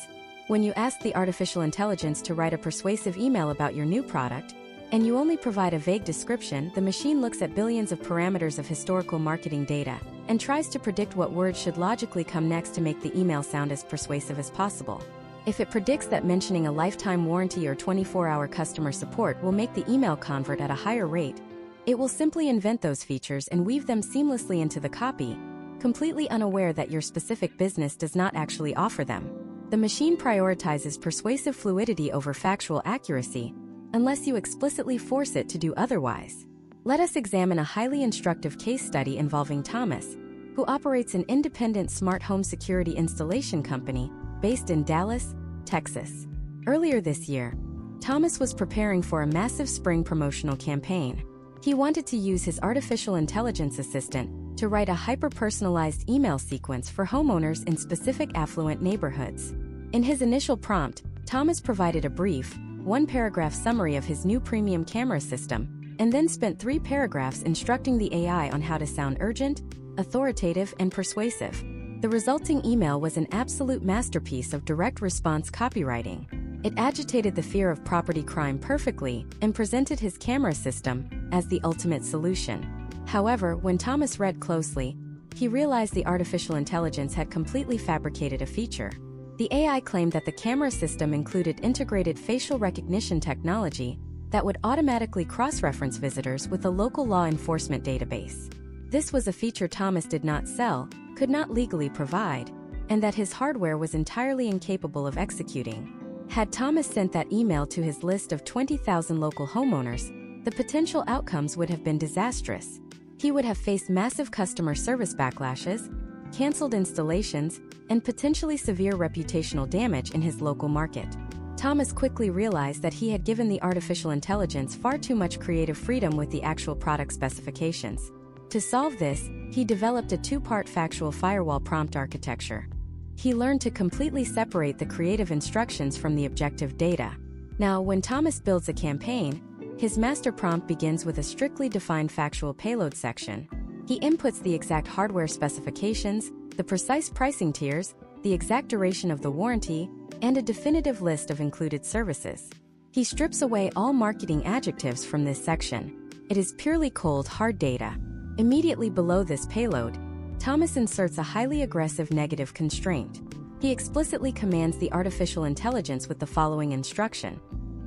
When you ask the artificial intelligence to write a persuasive email about your new product, and you only provide a vague description, the machine looks at billions of parameters of historical marketing data and tries to predict what words should logically come next to make the email sound as persuasive as possible. If it predicts that mentioning a lifetime warranty or 24-hour customer support will make the email convert at a higher rate, it will simply invent those features and weave them seamlessly into the copy, completely unaware that your specific business does not actually offer them. The machine prioritizes persuasive fluidity over factual accuracy, unless you explicitly force it to do otherwise. Let us examine a highly instructive case study involving Thomas, who operates an independent smart home security installation company based in Dallas, Texas. Earlier this year, Thomas was preparing for a massive spring promotional campaign. He wanted to use his artificial intelligence assistant to write a hyper-personalized email sequence for homeowners in specific affluent neighborhoods. In his initial prompt, Thomas provided a brief, one-paragraph summary of his new premium camera system, and then spent 3 paragraphs instructing the AI on how to sound urgent, authoritative, and persuasive. The resulting email was an absolute masterpiece of direct response copywriting. It agitated the fear of property crime perfectly and presented his camera system as the ultimate solution. However, when Thomas read closely, he realized the artificial intelligence had completely fabricated a feature. The AI claimed that the camera system included integrated facial recognition technology that would automatically cross-reference visitors with a local law enforcement database. This was a feature Thomas did not sell, could not legally provide, and that his hardware was entirely incapable of executing. Had Thomas sent that email to his list of 20,000 local homeowners, the potential outcomes would have been disastrous. He would have faced massive customer service backlashes, canceled installations, and potentially severe reputational damage in his local market. Thomas quickly realized that he had given the artificial intelligence far too much creative freedom with the actual product specifications. To solve this, he developed a 2-part factual firewall prompt architecture. He learned to completely separate the creative instructions from the objective data. Now, when Thomas builds a campaign, his master prompt begins with a strictly defined factual payload section. He inputs the exact hardware specifications, the precise pricing tiers, the exact duration of the warranty, and a definitive list of included services. He strips away all marketing adjectives from this section. It is purely cold, hard data. Immediately below this payload, Thomas inserts a highly aggressive negative constraint. He explicitly commands the artificial intelligence with the following instruction: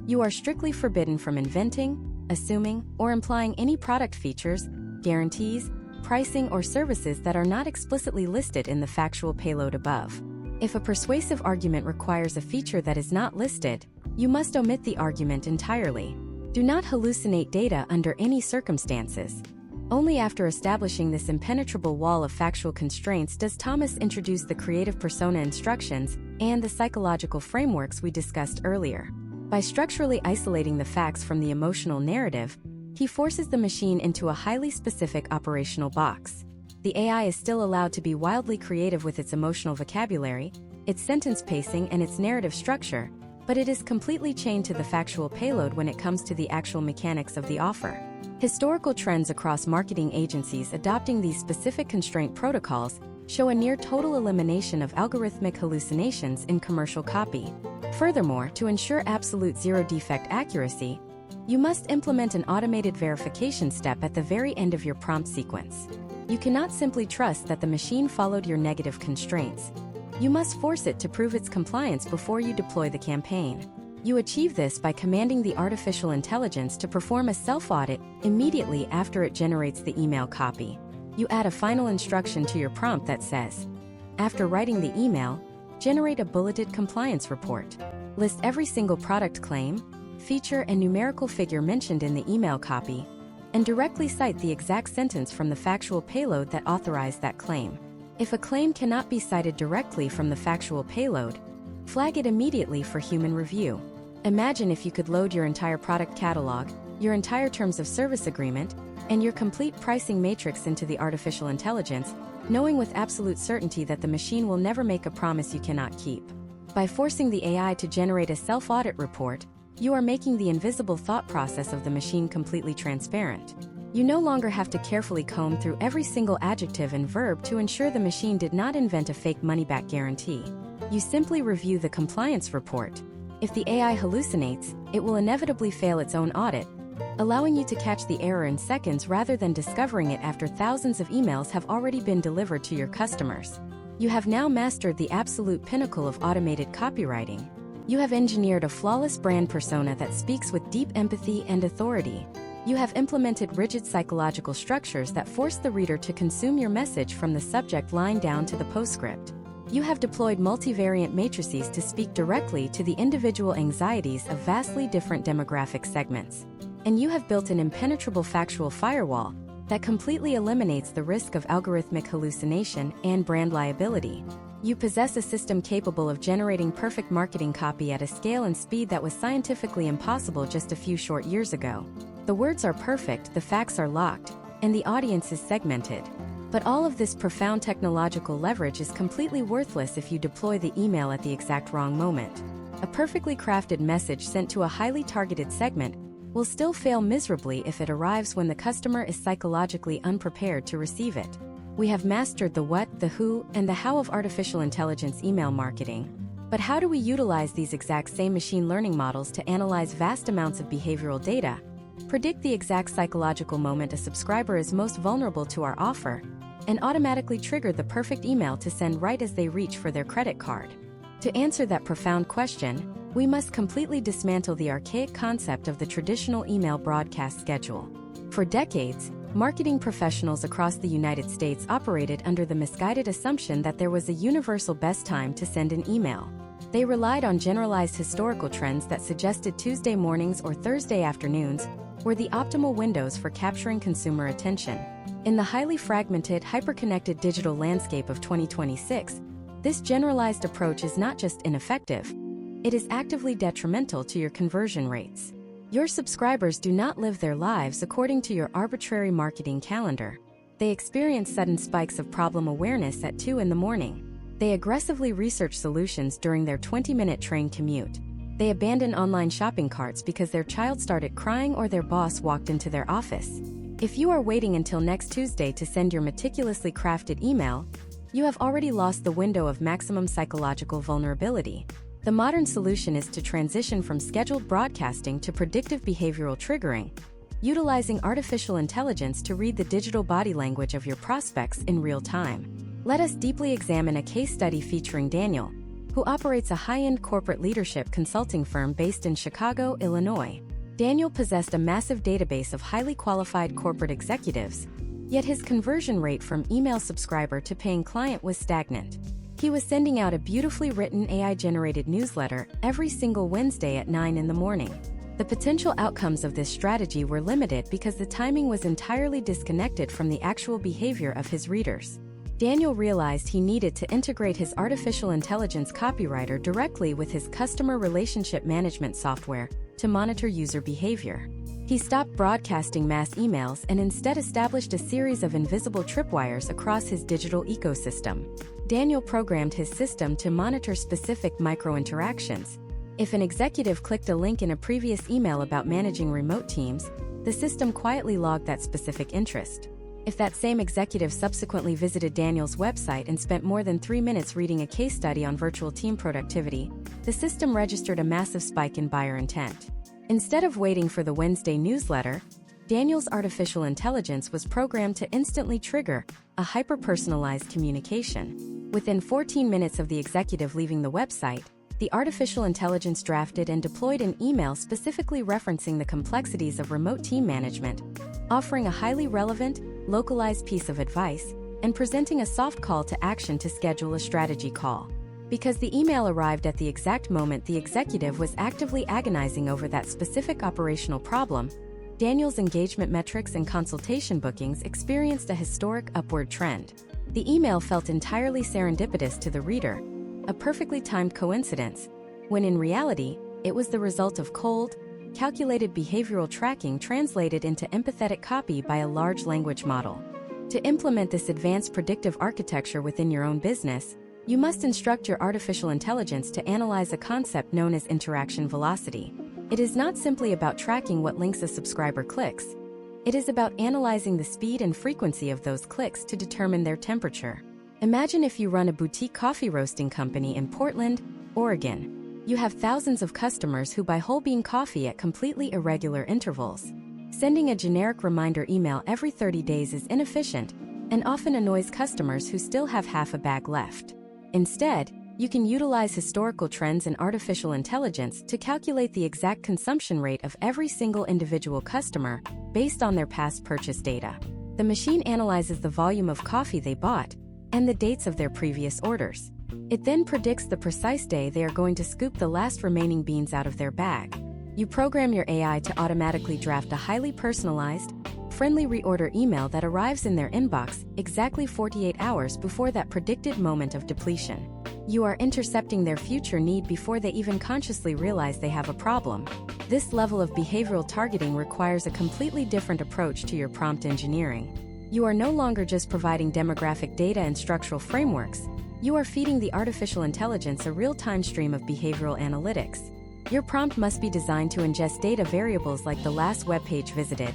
you are strictly forbidden from inventing, assuming, or implying any product features, guarantees, pricing, or services that are not explicitly listed in the factual payload above. If a persuasive argument requires a feature that is not listed, you must omit the argument entirely. Do not hallucinate data under any circumstances. Only after establishing this impenetrable wall of factual constraints does Thomas introduce the creative persona instructions and the psychological frameworks we discussed earlier. By structurally isolating the facts from the emotional narrative, he forces the machine into a highly specific operational box. The AI is still allowed to be wildly creative with its emotional vocabulary, its sentence pacing, and its narrative structure, but it is completely chained to the factual payload when it comes to the actual mechanics of the offer. Historical trends across marketing agencies adopting these specific constraint protocols show a near-total elimination of algorithmic hallucinations in commercial copy. Furthermore, to ensure absolute zero-defect accuracy, you must implement an automated verification step at the very end of your prompt sequence. You cannot simply trust that the machine followed your negative constraints. You must force it to prove its compliance before you deploy the campaign. You achieve this by commanding the artificial intelligence to perform a self-audit immediately after it generates the email copy. You add a final instruction to your prompt that says, after writing the email, generate a bulleted compliance report. List every single product claim, feature, and numerical figure mentioned in the email copy, and directly cite the exact sentence from the factual payload that authorized that claim. If a claim cannot be cited directly from the factual payload, flag it immediately for human review. Imagine if you could load your entire product catalog, your entire terms of service agreement, and your complete pricing matrix into the artificial intelligence, knowing with absolute certainty that the machine will never make a promise you cannot keep. By forcing the AI to generate a self-audit report, you are making the invisible thought process of the machine completely transparent. You no longer have to carefully comb through every single adjective and verb to ensure the machine did not invent a fake money-back guarantee. You simply review the compliance report. If the AI hallucinates, it will inevitably fail its own audit, allowing you to catch the error in seconds rather than discovering it after thousands of emails have already been delivered to your customers. You have now mastered the absolute pinnacle of automated copywriting. You have engineered a flawless brand persona that speaks with deep empathy and authority. You have implemented rigid psychological structures that force the reader to consume your message from the subject line down to the postscript. You have deployed multivariant matrices to speak directly to the individual anxieties of vastly different demographic segments. And you have built an impenetrable factual firewall that completely eliminates the risk of algorithmic hallucination and brand liability. You possess a system capable of generating perfect marketing copy at a scale and speed that was scientifically impossible just a few short years ago. The words are perfect, the facts are locked, and the audience is segmented. But all of this profound technological leverage is completely worthless if you deploy the email at the exact wrong moment. A perfectly crafted message sent to a highly targeted segment will still fail miserably if it arrives when the customer is psychologically unprepared to receive it. We have mastered the what, the who, and the how of artificial intelligence email marketing. But how do we utilize these exact same machine learning models to analyze vast amounts of behavioral data, predict the exact psychological moment a subscriber is most vulnerable to our offer, and automatically trigger the perfect email to send right as they reach for their credit card? To answer that profound question, we must completely dismantle the archaic concept of the traditional email broadcast schedule. For decades, marketing professionals across the United States operated under the misguided assumption that there was a universal best time to send an email. They relied on generalized historical trends that suggested Tuesday mornings or Thursday afternoons were the optimal windows for capturing consumer attention. In the highly fragmented, hyperconnected digital landscape of 2026, this generalized approach is not just ineffective, it is actively detrimental to your conversion rates. Your subscribers do not live their lives according to your arbitrary marketing calendar. They experience sudden spikes of problem awareness at 2 in the morning. They aggressively research solutions during their 20-minute train commute. They abandon online shopping carts because their child started crying or their boss walked into their office. If you are waiting until next Tuesday to send your meticulously crafted email, you have already lost the window of maximum psychological vulnerability. The modern solution is to transition from scheduled broadcasting to predictive behavioral triggering, utilizing artificial intelligence to read the digital body language of your prospects in real time. Let us deeply examine a case study featuring Daniel, who operates a high-end corporate leadership consulting firm based in Chicago, Illinois. Daniel possessed a massive database of highly qualified corporate executives, yet his conversion rate from email subscriber to paying client was stagnant. He was sending out a beautifully written AI-generated newsletter every single Wednesday at 9 in the morning. The potential outcomes of this strategy were limited because the timing was entirely disconnected from the actual behavior of his readers. Daniel realized he needed to integrate his artificial intelligence copywriter directly with his customer relationship management software to monitor user behavior. He stopped broadcasting mass emails and instead established a series of invisible tripwires across his digital ecosystem. Daniel programmed his system to monitor specific micro-interactions, If an executive clicked a link in a previous email about managing remote teams, the system quietly logged that specific interest. If that same executive subsequently visited Daniel's website and spent more than 3 minutes reading a case study on virtual team productivity, the system registered a massive spike in buyer intent. Instead of waiting for the Wednesday newsletter, Daniel's artificial intelligence was programmed to instantly trigger a hyper-personalized communication. Within 14 minutes of the executive leaving the website, the artificial intelligence drafted and deployed an email specifically referencing the complexities of remote team management, offering a highly relevant, localized piece of advice, and presenting a soft call to action to schedule a strategy call. Because the email arrived at the exact moment the executive was actively agonizing over that specific operational problem, Daniel's engagement metrics and consultation bookings experienced a historic upward trend. The email felt entirely serendipitous to the reader, a perfectly timed coincidence, when in reality, it was the result of cold, calculated behavioral tracking translated into empathetic copy by a large language model. To implement this advanced predictive architecture within your own business, you must instruct your artificial intelligence to analyze a concept known as interaction velocity. It is not simply about tracking what links a subscriber clicks. It is about analyzing the speed and frequency of those clicks to determine their temperature. Imagine if you run a boutique coffee roasting company in Portland, Oregon. You have thousands of customers who buy whole bean coffee at completely irregular intervals. Sending a generic reminder email every 30 days is inefficient and often annoys customers who still have half a bag left. Instead, you can utilize historical trends and artificial intelligence to calculate the exact consumption rate of every single individual customer based on their past purchase data. The machine analyzes the volume of coffee they bought and the dates of their previous orders. It then predicts the precise day they are going to scoop the last remaining beans out of their bag. You program your AI to automatically draft a highly personalized, friendly reorder email that arrives in their inbox exactly 48 hours before that predicted moment of depletion. You are intercepting their future need before they even consciously realize they have a problem. This level of behavioral targeting requires a completely different approach to your prompt engineering. You are no longer just providing demographic data and structural frameworks. You are feeding the artificial intelligence a real-time stream of behavioral analytics. Your prompt must be designed to ingest data variables like the last web page visited,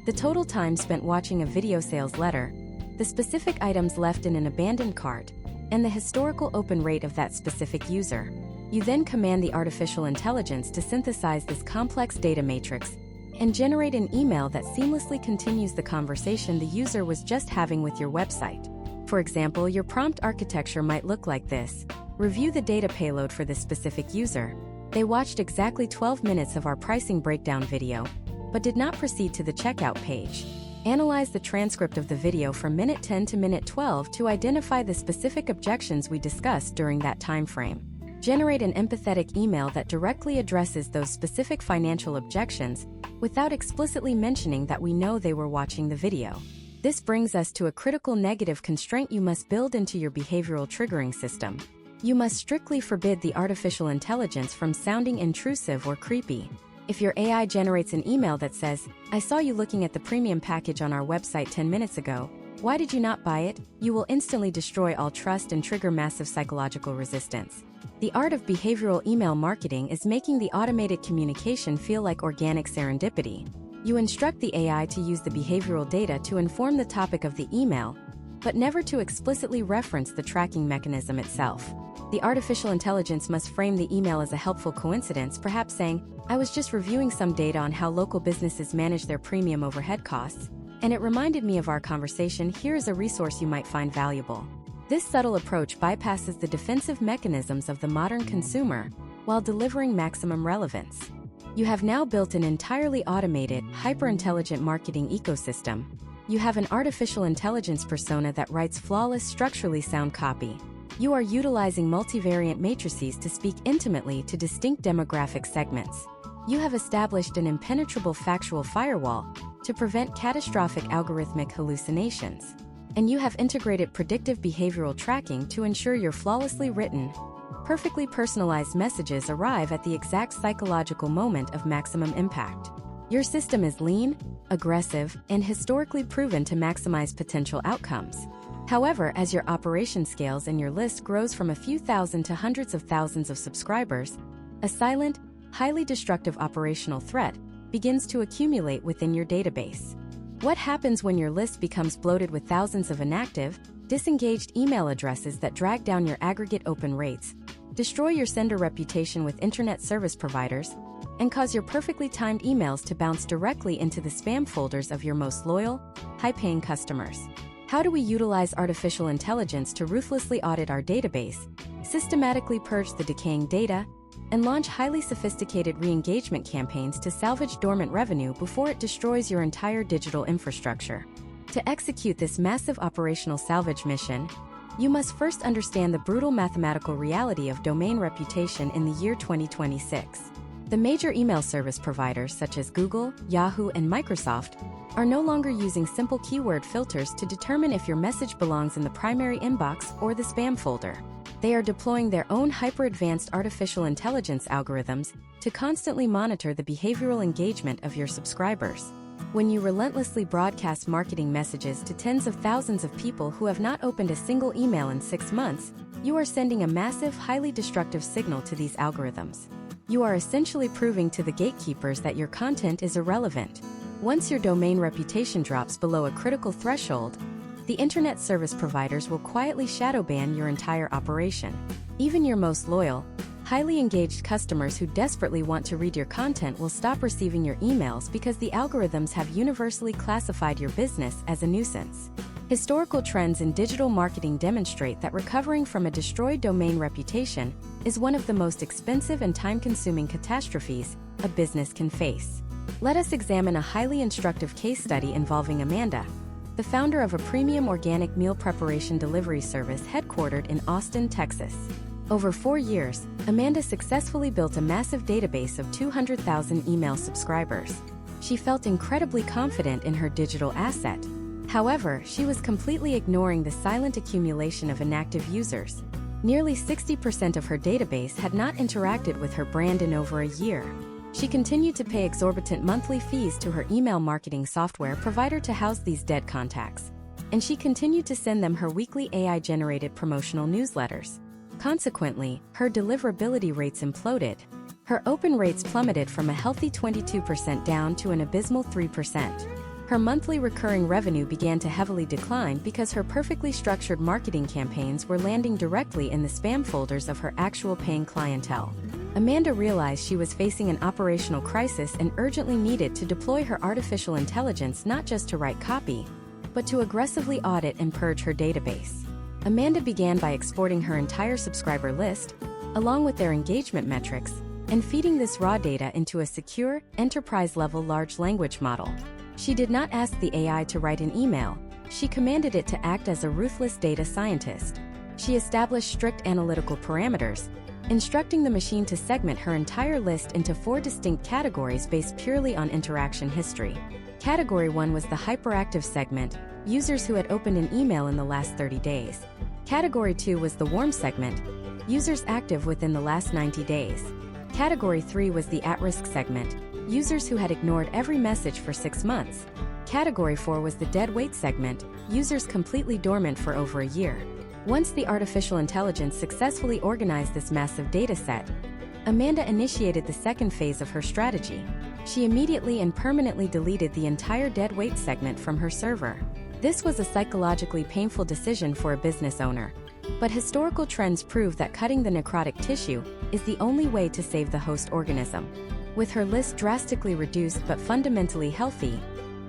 the total time spent watching a video sales letter, the specific items left in an abandoned cart, and the historical open rate of that specific user. You then command the artificial intelligence to synthesize this complex data matrix and generate an email that seamlessly continues the conversation the user was just having with your website. For example, your prompt architecture might look like this. Review the data payload for this specific user. They watched exactly 12 minutes of our pricing breakdown video, but did not proceed to the checkout page. Analyze the transcript of the video from minute 10 to minute 12 to identify the specific objections we discussed during that time frame. Generate an empathetic email that directly addresses those specific financial objections without explicitly mentioning that we know they were watching the video. This brings us to a critical negative constraint you must build into your behavioral triggering system. You must strictly forbid the artificial intelligence from sounding intrusive or creepy. If your AI generates an email that says, "I saw you looking at the premium package on our website 10 minutes ago. Why did you not buy it?" you will instantly destroy all trust and trigger massive psychological resistance. The art of behavioral email marketing is making the automated communication feel like organic serendipity. You instruct the AI to use the behavioral data to inform the topic of the email, but never to explicitly reference the tracking mechanism itself. The artificial intelligence must frame the email as a helpful coincidence, perhaps saying, "I was just reviewing some data on how local businesses manage their premium overhead costs, and it reminded me of our conversation. Here is a resource you might find valuable." This subtle approach bypasses the defensive mechanisms of the modern consumer while delivering maximum relevance. You have now built an entirely automated, hyper-intelligent marketing ecosystem. You have an artificial intelligence persona that writes flawless, structurally sound copy. You are utilizing multivariate matrices to speak intimately to distinct demographic segments. You have established an impenetrable factual firewall to prevent catastrophic algorithmic hallucinations. And you have integrated predictive behavioral tracking to ensure your flawlessly written, perfectly personalized messages arrive at the exact psychological moment of maximum impact. Your system is lean, aggressive, and historically proven to maximize potential outcomes. However, as your operation scales and your list grows from a few thousand to hundreds of thousands of subscribers, A silent, highly destructive operational threat begins to accumulate within your database. What happens when your list becomes bloated with thousands of inactive, disengaged email addresses that drag down your aggregate open rates, destroy your sender reputation with internet service providers, and cause your perfectly timed emails to bounce directly into the spam folders of your most loyal, high-paying customers? How do we utilize artificial intelligence to ruthlessly audit our database, systematically purge the decaying data, and launch highly sophisticated re-engagement campaigns to salvage dormant revenue before it destroys your entire digital infrastructure? To execute this massive operational salvage mission, you must first understand the brutal mathematical reality of domain reputation in the year 2026. The major email service providers such as Google, Yahoo, and Microsoft are no longer using simple keyword filters to determine if your message belongs in the primary inbox or the spam folder. They are deploying their own hyper-advanced artificial intelligence algorithms to constantly monitor the behavioral engagement of your subscribers. When you relentlessly broadcast marketing messages to tens of thousands of people who have not opened a single email in 6 months, you are sending a massive, highly destructive signal to these algorithms. You are essentially proving to the gatekeepers that your content is irrelevant. Once your domain reputation drops below a critical threshold, the internet service providers will quietly shadow ban your entire operation. Even your most loyal, highly engaged customers who desperately want to read your content will stop receiving your emails because the algorithms have universally classified your business as a nuisance. Historical trends in digital marketing demonstrate that recovering from a destroyed domain reputation is one of the most expensive and time-consuming catastrophes a business can face. Let us examine a highly instructive case study involving Amanda, the founder of a premium organic meal preparation delivery service headquartered in Austin, Texas. Over 4 years, Amanda successfully built a massive database of 200,000 email subscribers. She felt incredibly confident in her digital asset. However, she was completely ignoring the silent accumulation of inactive users. Nearly 60% of her database had not interacted with her brand in over a year. She continued to pay exorbitant monthly fees to her email marketing software provider to house these dead contacts, and she continued to send them her weekly AI-generated promotional newsletters. Consequently, her deliverability rates imploded. Her open rates plummeted from a healthy 22% down to an abysmal 3%. Her monthly recurring revenue began to heavily decline because her perfectly structured marketing campaigns were landing directly in the spam folders of her actual paying clientele. Amanda realized she was facing an operational crisis and urgently needed to deploy her artificial intelligence not just to write copy, but to aggressively audit and purge her database. Amanda began by exporting her entire subscriber list, along with their engagement metrics, and feeding this raw data into a secure, enterprise-level large language model. She did not ask the AI to write an email, she commanded it to act as a ruthless data scientist. She established strict analytical parameters, instructing the machine to segment her entire list into 4 distinct categories based purely on interaction history. Category 1 was the hyperactive segment, users who had opened an email in the last 30 days. Category 2 was the warm segment, users active within the last 90 days. Category 3 was the at-risk segment, users who had ignored every message for 6 months. Category 4 was the dead weight segment, users completely dormant for over a year. Once the artificial intelligence successfully organized this massive data set, Amanda initiated the second phase of her strategy. She immediately and permanently deleted the entire dead weight segment from her server. This was a psychologically painful decision for a business owner, but historical trends prove that cutting the necrotic tissue is the only way to save the host organism. With her list drastically reduced but fundamentally healthy,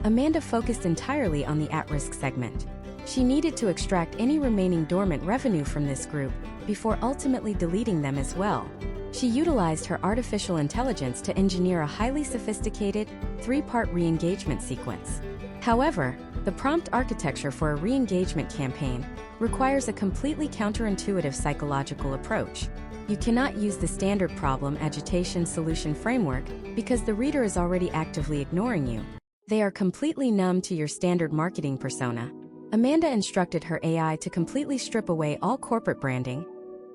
Amanda focused entirely on the at-risk segment. She needed to extract any remaining dormant revenue from this group before ultimately deleting them as well. She utilized her artificial intelligence to engineer a highly sophisticated, 3-part re-engagement sequence. However, the prompt architecture for a re-engagement campaign requires a completely counterintuitive psychological approach. You cannot use the standard problem agitation solution framework because the reader is already actively ignoring you. They are completely numb to your standard marketing persona. Amanda instructed her AI to completely strip away all corporate branding,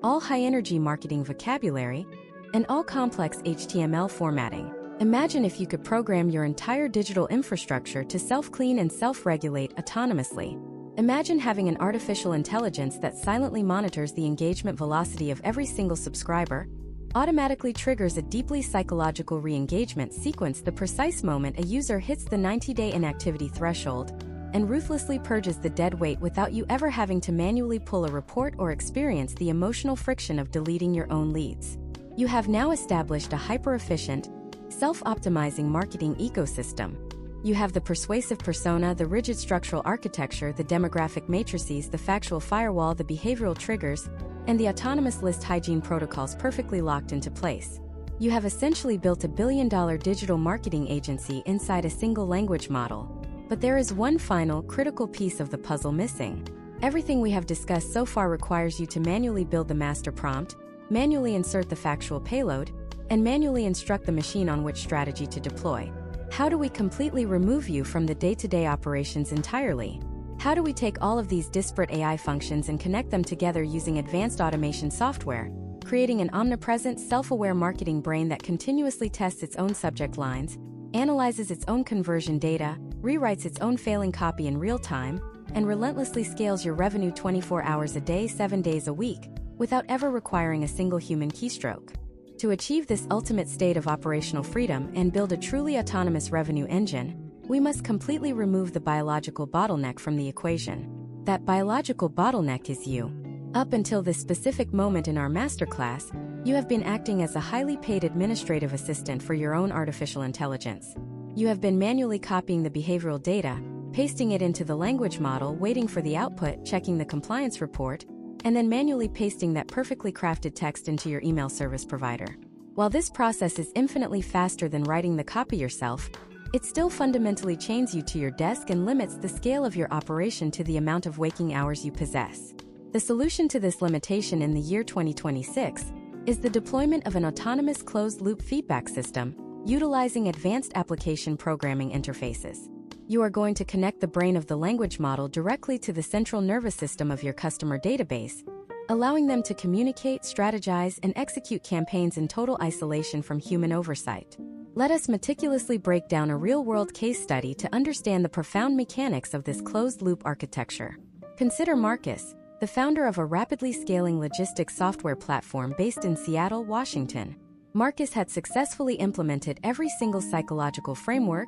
all high-energy marketing vocabulary, and all complex HTML formatting. Imagine if you could program your entire digital infrastructure to self-clean and self-regulate autonomously. Imagine having an artificial intelligence that silently monitors the engagement velocity of every single subscriber, automatically triggers a deeply psychological re-engagement sequence the precise moment a user hits the 90-day inactivity threshold, and ruthlessly purges the dead weight without you ever having to manually pull a report or experience the emotional friction of deleting your own leads. You have now established a hyper-efficient, self-optimizing marketing ecosystem. You have the persuasive persona, the rigid structural architecture, the demographic matrices, the factual firewall, the behavioral triggers, and the autonomous list hygiene protocols perfectly locked into place. You have essentially built a billion-dollar digital marketing agency inside a single language model. But there is one final, critical piece of the puzzle missing. Everything we have discussed so far requires you to manually build the master prompt, manually insert the factual payload, and manually instruct the machine on which strategy to deploy. How do we completely remove you from the day-to-day operations entirely? How do we take all of these disparate AI functions and connect them together using advanced automation software, creating an omnipresent, self-aware marketing brain that continuously tests its own subject lines, analyzes its own conversion data, rewrites its own failing copy in real time, and relentlessly scales your revenue 24 hours a day, 7 days a week, without ever requiring a single human keystroke? To achieve this ultimate state of operational freedom and build a truly autonomous revenue engine, we must completely remove the biological bottleneck from the equation. That biological bottleneck is you. Up until this specific moment in our masterclass, you have been acting as a highly paid administrative assistant for your own artificial intelligence. You have been manually copying the behavioral data, pasting it into the language model, waiting for the output, checking the compliance report, and then manually pasting that perfectly crafted text into your email service provider. While this process is infinitely faster than writing the copy yourself, it still fundamentally chains you to your desk and limits the scale of your operation to the amount of waking hours you possess. The solution to this limitation in the year 2026 is the deployment of an autonomous closed-loop feedback system, utilizing advanced application programming interfaces. You are going to connect the brain of the language model directly to the central nervous system of your customer database, allowing them to communicate, strategize, and execute campaigns in total isolation from human oversight. Let us meticulously break down a real-world case study to understand the profound mechanics of this closed-loop architecture. Consider Marcus, the founder of a rapidly scaling logistics software platform based in Seattle, Washington. Marcus had successfully implemented every single psychological framework,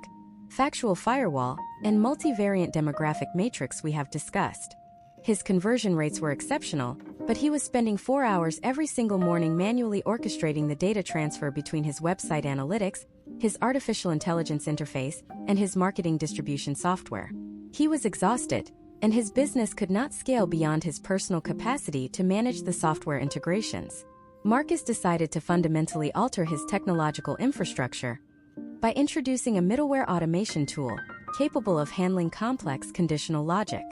factual firewall, and multivariant demographic matrix we have discussed. His conversion rates were exceptional, but he was spending 4 hours every single morning manually orchestrating the data transfer between his website analytics, his artificial intelligence interface, and his marketing distribution software. He was exhausted, and his business could not scale beyond his personal capacity to manage the software integrations. Marcus decided to fundamentally alter his technological infrastructure by introducing a middleware automation tool capable of handling complex conditional logic.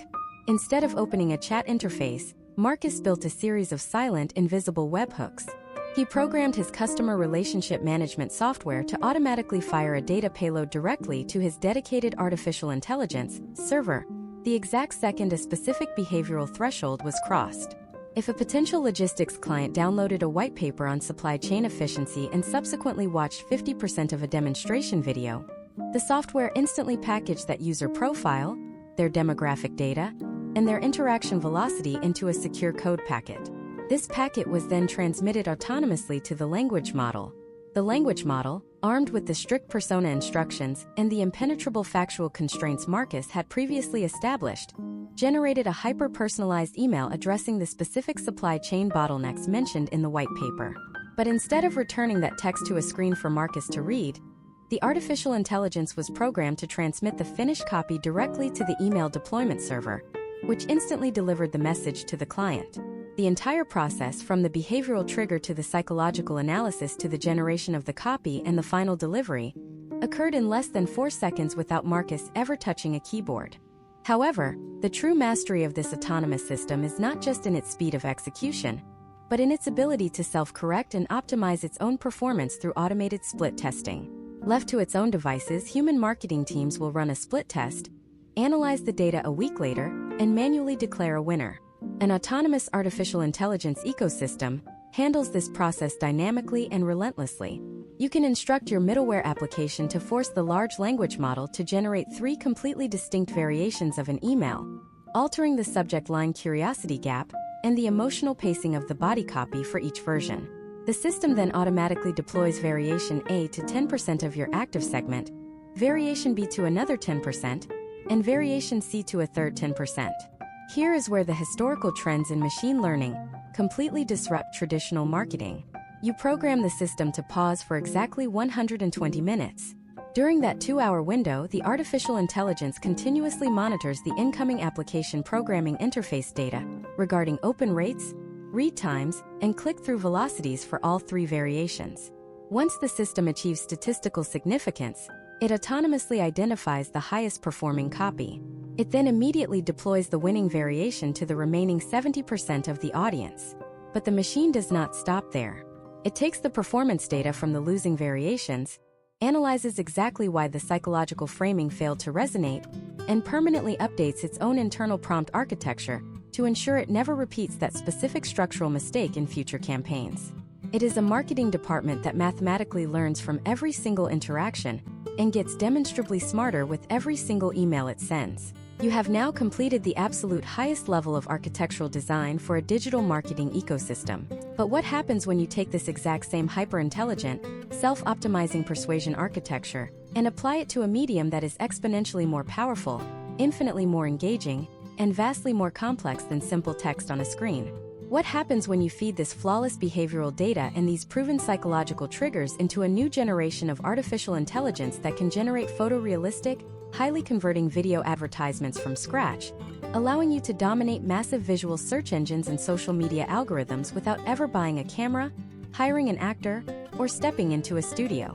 Instead of opening a chat interface, Marcus built a series of silent, invisible webhooks. He programmed his customer relationship management software to automatically fire a data payload directly to his dedicated artificial intelligence server the exact second a specific behavioral threshold was crossed. If a potential logistics client downloaded a white paper on supply chain efficiency and subsequently watched 50% of a demonstration video, the software instantly packaged that user profile, their demographic data, and their interaction velocity into a secure code packet. This packet was then transmitted autonomously to the language model. The language model, armed with the strict persona instructions and the impenetrable factual constraints Marcus had previously established, generated a hyper-personalized email addressing the specific supply chain bottlenecks mentioned in the white paper. But instead of returning that text to a screen for Marcus to read, the artificial intelligence was programmed to transmit the finished copy directly to the email deployment server, which instantly delivered the message to the client. The entire process, from the behavioral trigger to the psychological analysis to the generation of the copy and the final delivery, occurred in less than 4 seconds without Marcus ever touching a keyboard. However, the true mastery of this autonomous system is not just in its speed of execution, but in its ability to self-correct and optimize its own performance through automated split testing. Left to its own devices, human marketing teams will run a split test, analyze the data a week later, and manually declare a winner. An autonomous artificial intelligence ecosystem handles this process dynamically and relentlessly. You can instruct your middleware application to force the large language model to generate 3 completely distinct variations of an email, altering the subject line curiosity gap and the emotional pacing of the body copy for each version. The system then automatically deploys variation A to 10% of your active segment, variation B to another 10%, and variation C to a third 10%. Here is where the historical trends in machine learning completely disrupt traditional marketing. You program the system to pause for exactly 120 minutes. During that 2-hour window, the artificial intelligence continuously monitors the incoming application programming interface data regarding open rates, read times, and click-through velocities for all 3 variations. Once the system achieves statistical significance, it autonomously identifies the highest performing copy. It then immediately deploys the winning variation to the remaining 70% of the audience. But the machine does not stop there. It takes the performance data from the losing variations, analyzes exactly why the psychological framing failed to resonate, and permanently updates its own internal prompt architecture to ensure it never repeats that specific structural mistake in future campaigns. It is a marketing department that mathematically learns from every single interaction and gets demonstrably smarter with every single email it sends. You have now completed the absolute highest level of architectural design for a digital marketing ecosystem. But what happens when you take this exact same hyper-intelligent, self-optimizing persuasion architecture and apply it to a medium that is exponentially more powerful, infinitely more engaging, and vastly more complex than simple text on a screen? What happens when you feed this flawless behavioral data and these proven psychological triggers into a new generation of artificial intelligence that can generate photorealistic, highly converting video advertisements from scratch, allowing you to dominate massive visual search engines and social media algorithms without ever buying a camera, hiring an actor, or stepping into a studio?